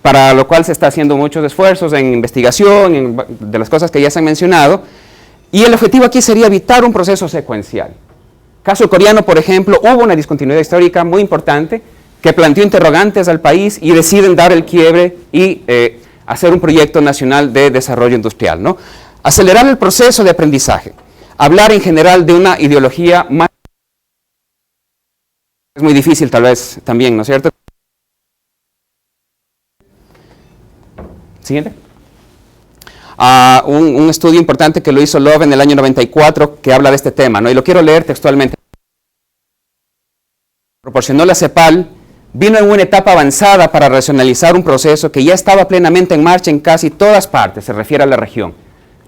para lo cual se está haciendo muchos esfuerzos en investigación, de las cosas que ya se han mencionado, y el objetivo aquí sería evitar un proceso secuencial. Caso coreano, por ejemplo, hubo una discontinuidad histórica muy importante que planteó interrogantes al país y deciden dar el quiebre y hacer un proyecto nacional de desarrollo industrial, ¿no? Acelerar el proceso de aprendizaje, hablar en general de una ideología más... Es muy difícil tal vez también, ¿no es cierto? Siguiente. Un estudio importante que lo hizo Love en el año 94 que habla de este tema, ¿no? Y lo quiero leer textualmente. Proporcionó la CEPAL, vino en una etapa avanzada para racionalizar un proceso que ya estaba plenamente en marcha en casi todas partes, se refiere a la región,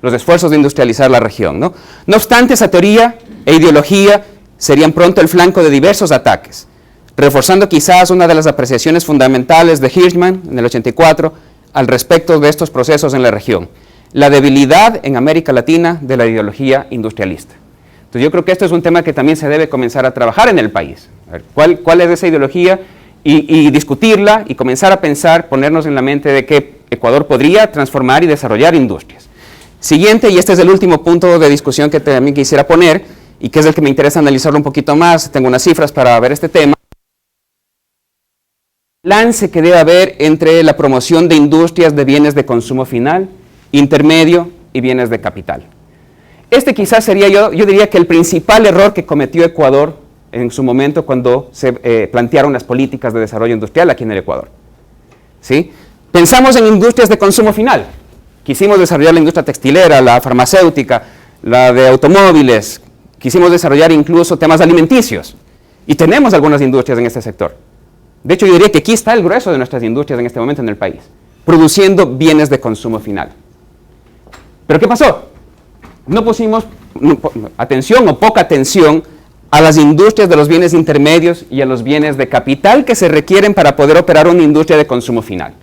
los esfuerzos de industrializar la región, ¿no? No obstante, esa teoría e ideología serían pronto el flanco de diversos ataques, reforzando quizás una de las apreciaciones fundamentales de Hirschman en el 84 al respecto de estos procesos en la región, la debilidad en América Latina de la ideología industrialista. Entonces yo creo que esto es un tema que también se debe comenzar a trabajar en el país. A ver, ¿cuál es esa ideología? Y discutirla y comenzar a pensar, ponernos en la mente de que Ecuador podría transformar y desarrollar industrias. Siguiente, y este es el último punto de discusión que también quisiera poner, y que es el que me interesa analizarlo un poquito más, tengo unas cifras para ver este tema. Balance que debe haber entre la promoción de industrias de bienes de consumo final, intermedio y bienes de capital. Este quizás sería, yo diría que el principal error que cometió Ecuador en su momento cuando se plantearon las políticas de desarrollo industrial aquí en el Ecuador. ¿Sí? Pensamos en industrias de consumo final. Quisimos desarrollar la industria textilera, la farmacéutica, la de automóviles, quisimos desarrollar incluso temas alimenticios. Y tenemos algunas industrias en este sector. De hecho, yo diría que aquí está el grueso de nuestras industrias en este momento en el país, produciendo bienes de consumo final. ¿Pero qué pasó? No pusimos atención o poca atención a las industrias de los bienes intermedios y a los bienes de capital que se requieren para poder operar una industria de consumo final.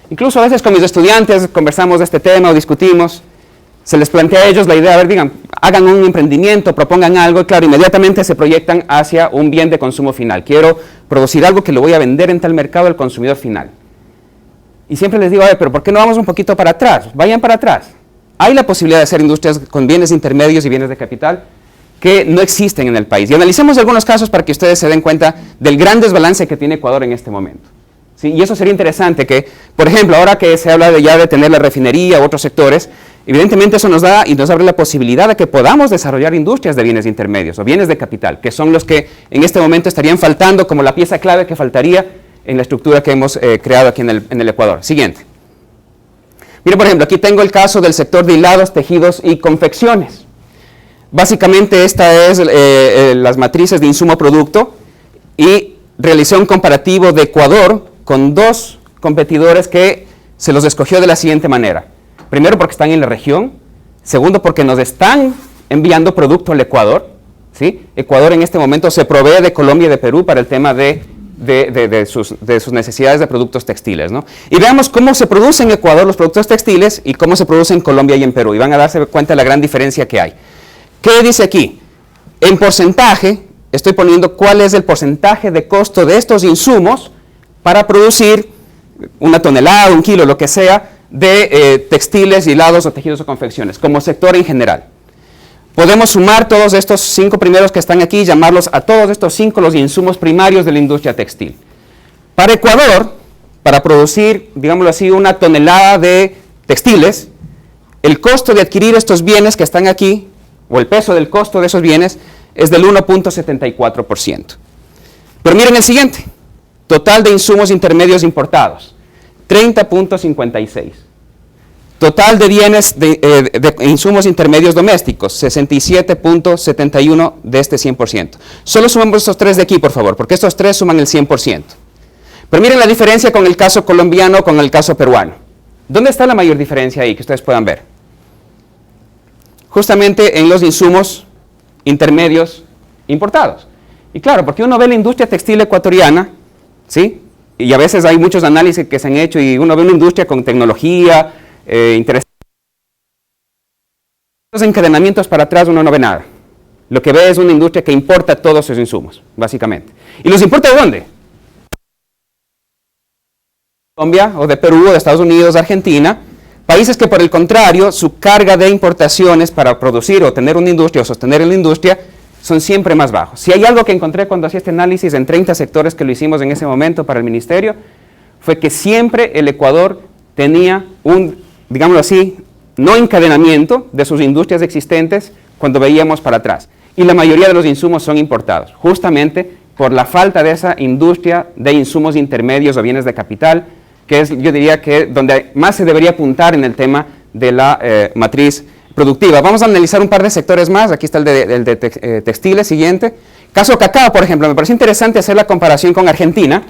Incluso a veces con mis estudiantes conversamos de este tema o discutimos, se les plantea a ellos la idea, a ver, digan, hagan un emprendimiento, propongan algo, y claro, inmediatamente se proyectan hacia un bien de consumo final. Quiero producir algo que lo voy a vender en tal mercado al consumidor final. Y siempre les digo, a ver, pero ¿por qué no vamos un poquito para atrás? Vayan para atrás. Hay la posibilidad de hacer industrias con bienes intermedios y bienes de capital que no existen en el país. Y analicemos algunos casos para que ustedes se den cuenta del gran desbalance que tiene Ecuador en este momento. ¿Sí? Y eso sería interesante que, por ejemplo, ahora que se habla de ya de tener la refinería u otros sectores, evidentemente eso nos da y nos abre la posibilidad de que podamos desarrollar industrias de bienes intermedios o bienes de capital, que son los que en este momento estarían faltando como la pieza clave que faltaría en la estructura que hemos creado aquí en el Ecuador. Siguiente. Mire, por ejemplo, aquí tengo el caso del sector de hilados, tejidos y confecciones. Básicamente esta es las matrices de insumo-producto y realicé un comparativo de Ecuador con dos competidores que se los escogió de la siguiente manera. Primero porque están en la región, segundo porque nos están enviando producto al Ecuador, ¿sí? Ecuador en este momento se provee de Colombia y de Perú para el tema de sus necesidades de productos textiles, ¿no? Y veamos cómo se producen en Ecuador los productos textiles y cómo se producen en Colombia y en Perú, y van a darse cuenta de la gran diferencia que hay. ¿Qué dice aquí? En porcentaje, estoy poniendo cuál es el porcentaje de costo de estos insumos para producir una tonelada, un kilo, lo que sea, de textiles, hilados o tejidos o confecciones, como sector en general. Podemos sumar todos estos 5 primeros que están aquí y llamarlos a todos estos 5 los insumos primarios de la industria textil. Para Ecuador, para producir, digámoslo así, una tonelada de textiles, el costo de adquirir estos bienes que están aquí, o el peso del costo de esos bienes, es del 1.74%. Pero miren el siguiente, total de insumos intermedios importados, 30.56%. Total de bienes de insumos intermedios domésticos, 67.71% de este 100%. Solo sumamos estos 3 de aquí, por favor, porque estos 3 suman el 100%. Pero miren la diferencia con el caso colombiano, con el caso peruano. ¿Dónde está la mayor diferencia ahí que ustedes puedan ver? Justamente en los insumos intermedios importados. Y claro, porque uno ve la industria textil ecuatoriana, ¿sí? Y a veces hay muchos análisis que se han hecho y uno ve una industria con tecnología, interesante. Los encadenamientos para atrás uno no ve nada. Lo que ve es una industria que importa todos sus insumos, básicamente. ¿Y los importa de dónde? Colombia o de Perú o de Estados Unidos, Argentina, países que por el contrario su carga de importaciones para producir o tener una industria o sostener la industria son siempre más bajos. Si hay algo que encontré cuando hacía este análisis en 30 sectores que lo hicimos en ese momento para el ministerio, fue que siempre el Ecuador tenía un, digámoslo así, no encadenamiento de sus industrias existentes cuando veíamos para atrás. Y la mayoría de los insumos son importados, justamente por la falta de esa industria de insumos intermedios o bienes de capital, que es, yo diría que donde más se debería apuntar en el tema de la matriz productiva. Vamos a analizar un par de sectores más. Aquí está el de textiles, siguiente. Caso cacao, por ejemplo, me parece interesante hacer la comparación con Argentina,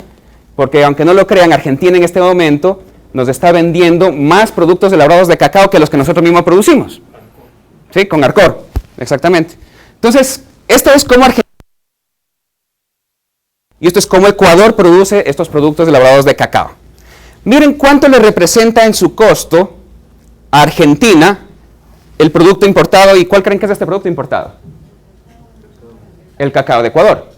porque aunque no lo crean, Argentina en este momento nos está vendiendo más productos elaborados de cacao que los que nosotros mismos producimos. ¿Sí? Con Arcor, exactamente. Entonces, esto es como Argentina y esto es como Ecuador produce estos productos elaborados de cacao. Miren cuánto le representa en su costo a Argentina el producto importado. ¿Y cuál creen que es este producto importado? El cacao de Ecuador.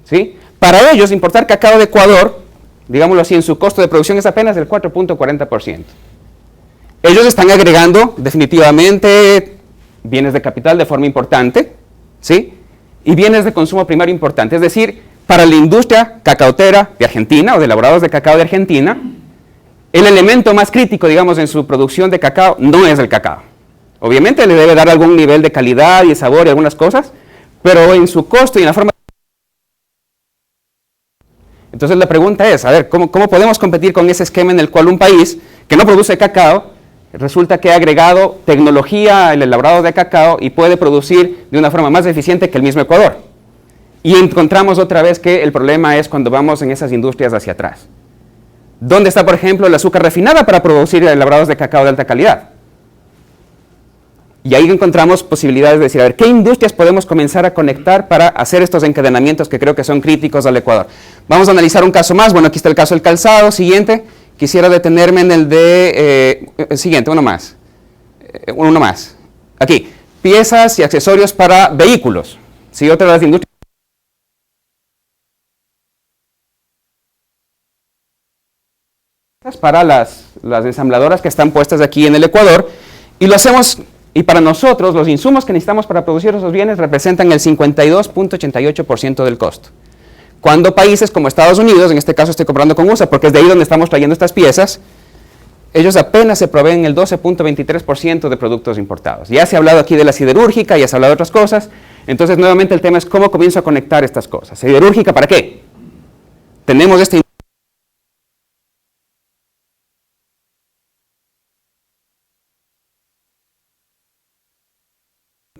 ¿Sí? Para ellos, importar cacao de Ecuador, digámoslo así, en su costo de producción es apenas del 4.40%. Ellos están agregando definitivamente bienes de capital de forma importante, ¿sí? Y bienes de consumo primario importante. Es decir, para la industria cacaotera de Argentina o de elaborados de cacao de Argentina, el elemento más crítico, digamos, en su producción de cacao no es el cacao. Obviamente le debe dar algún nivel de calidad y de sabor y algunas cosas, pero en su costo y en la forma... Entonces la pregunta es, a ver, ¿cómo podemos competir con ese esquema en el cual un país que no produce cacao, resulta que ha agregado tecnología al elaborado de cacao y puede producir de una forma más eficiente que el mismo Ecuador? Y encontramos otra vez que el problema es cuando vamos en esas industrias hacia atrás. ¿Dónde está, por ejemplo, el azúcar refinada para producir elaborados de cacao de alta calidad? Y ahí encontramos posibilidades de decir, a ver, ¿qué industrias podemos comenzar a conectar para hacer estos encadenamientos que creo que son críticos al Ecuador? Vamos a analizar un caso más. Bueno, aquí está el caso del calzado. Siguiente. Quisiera detenerme en el de... siguiente, uno más. Uno más. Aquí. Piezas y accesorios para vehículos. Sí, otra de las industrias. Para las ensambladoras que están puestas aquí en el Ecuador, y lo hacemos, y para nosotros los insumos que necesitamos para producir esos bienes representan el 52.88% del costo. Cuando países como Estados Unidos, en este caso estoy comparando con USA porque es de ahí donde estamos trayendo estas piezas, ellos apenas se proveen el 12.23% de productos importados. Ya se ha hablado aquí de la siderúrgica, ya se ha hablado de otras cosas, entonces nuevamente el tema es cómo comienzo a conectar estas cosas. ¿Siderúrgica para qué? Tenemos este...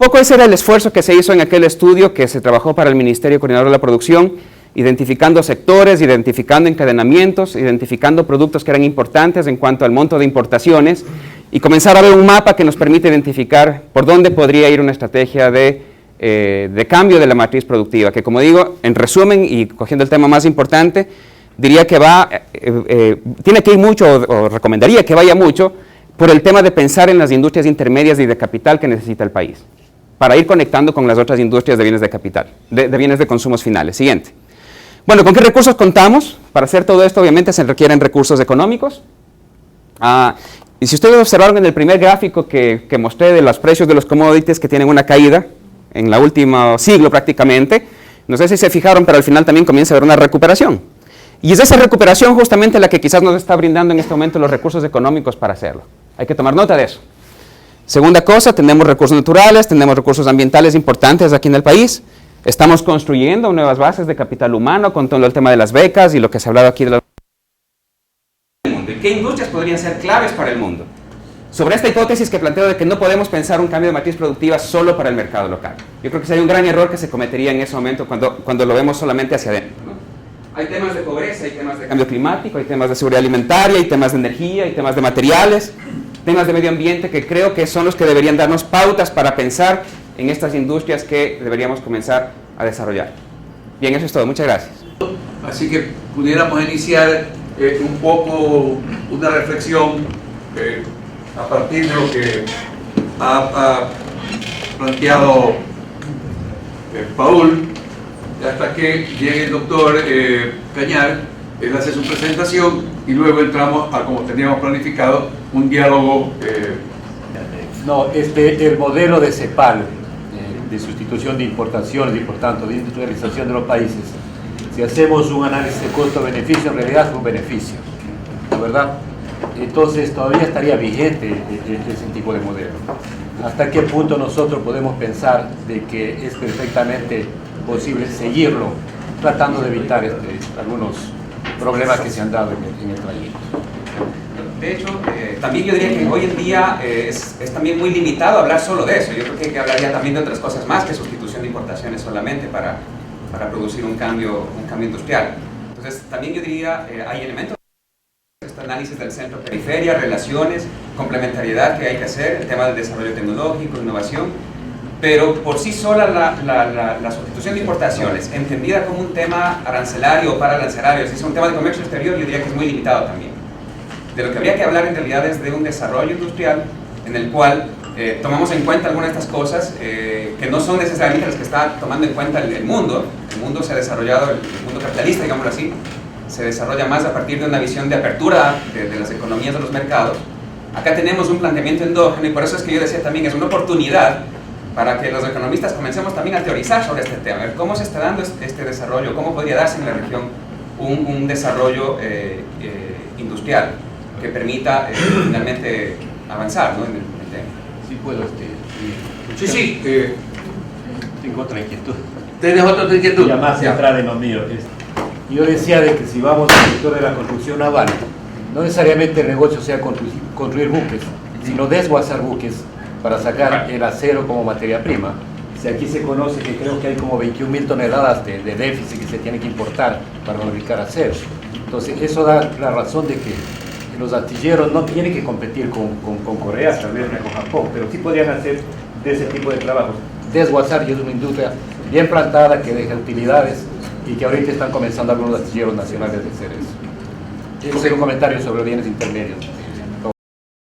Un poco ese era el esfuerzo que se hizo en aquel estudio que se trabajó para el Ministerio Coordinador de la Producción, identificando sectores, identificando encadenamientos, identificando productos que eran importantes en cuanto al monto de importaciones y comenzar a ver un mapa que nos permite identificar por dónde podría ir una estrategia de cambio de la matriz productiva, que como digo, en resumen y cogiendo el tema más importante, diría que tiene que ir mucho o recomendaría que vaya mucho por el tema de pensar en las industrias intermedias y de capital que necesita el país, para ir conectando con las otras industrias de bienes de capital, de bienes de consumos finales. Siguiente. Bueno, ¿con qué recursos contamos? Para hacer todo esto, obviamente, se requieren recursos económicos. Y si ustedes observaron en el primer gráfico que mostré de los precios de los commodities que tienen una caída en el último siglo prácticamente, no sé si se fijaron, pero al final también comienza a haber una recuperación. Y es esa recuperación justamente la que quizás nos está brindando en este momento los recursos económicos para hacerlo. Hay que tomar nota de eso. Segunda cosa, tenemos recursos naturales, tenemos recursos ambientales importantes aquí en el país. Estamos construyendo nuevas bases de capital humano con todo el tema de las becas y lo que se ha hablado aquí de la... ¿Qué industrias podrían ser claves para el mundo? Sobre esta hipótesis que planteo de que no podemos pensar un cambio de matriz productiva solo para el mercado local. Yo creo que sería un gran error que se cometería en ese momento cuando lo vemos solamente hacia adentro, ¿no? Hay temas de pobreza, hay temas de cambio climático, hay temas de seguridad alimentaria, hay temas de energía, hay temas de materiales, temas de medio ambiente que creo que son los que deberían darnos pautas para pensar en estas industrias que deberíamos comenzar a desarrollar. Bien, eso es todo. Muchas gracias. Así que pudiéramos iniciar un poco una reflexión a partir de lo que ha planteado Paul, hasta que llegue el doctor Cañar. Él hace su presentación y luego entramos a, como teníamos planificado, un diálogo. No, el modelo de CEPAL, de sustitución de importaciones y por tanto de industrialización de los países, si hacemos un análisis de costo-beneficio, en realidad es un beneficio, ¿no, verdad? Entonces todavía estaría vigente ese tipo de modelo. ¿Hasta qué punto nosotros podemos pensar de que es perfectamente posible seguirlo, tratando de evitar algunos problemas que se han dado en el trayecto? De hecho, también yo diría que hoy en día es también muy limitado hablar solo de eso. Yo creo que hay que hablar ya también de otras cosas más que sustitución de importaciones solamente para producir un cambio industrial. Entonces, también yo diría, hay elementos, este análisis del centro periferia, relaciones, complementariedad que hay que hacer, el tema del desarrollo tecnológico, innovación, pero por sí sola la sustitución de importaciones, entendida como un tema arancelario o pararancelario, si es un tema de comercio exterior, yo diría que es muy limitado también. De lo que habría que hablar en realidad es de un desarrollo industrial en el cual tomamos en cuenta algunas de estas cosas que no son necesariamente las que está tomando en cuenta el mundo. El mundo se ha desarrollado, el mundo capitalista, digámoslo así, se desarrolla más a partir de una visión de apertura de las economías de los mercados. Acá tenemos un planteamiento endógeno y por eso es que yo decía también es una oportunidad para que los economistas comencemos también a teorizar sobre este tema, ver cómo se está dando este desarrollo, cómo podría darse en la región un desarrollo industrial que permita finalmente avanzar, ¿no?, en el tema. Sí puedo, Sí, tengo otra inquietud. ¿tienes otra inquietud? Ya más centrada en lo mío. Yo decía de que si vamos al sector de la construcción naval, no necesariamente el negocio sea construir buques, sino desguazar buques para sacar el acero como materia prima. Si aquí se conoce que creo que hay como 21.000 toneladas de déficit que se tiene que importar para fabricar acero. Entonces eso da la razón de que los astilleros no tienen que competir con Corea, tal vez con Japón, pero sí podrían hacer de ese tipo de trabajos. Desguazar, y es una industria bien plantada que deja utilidades y que ahorita están comenzando algunos astilleros nacionales a hacer eso. Ese es un comentario sobre bienes intermedios.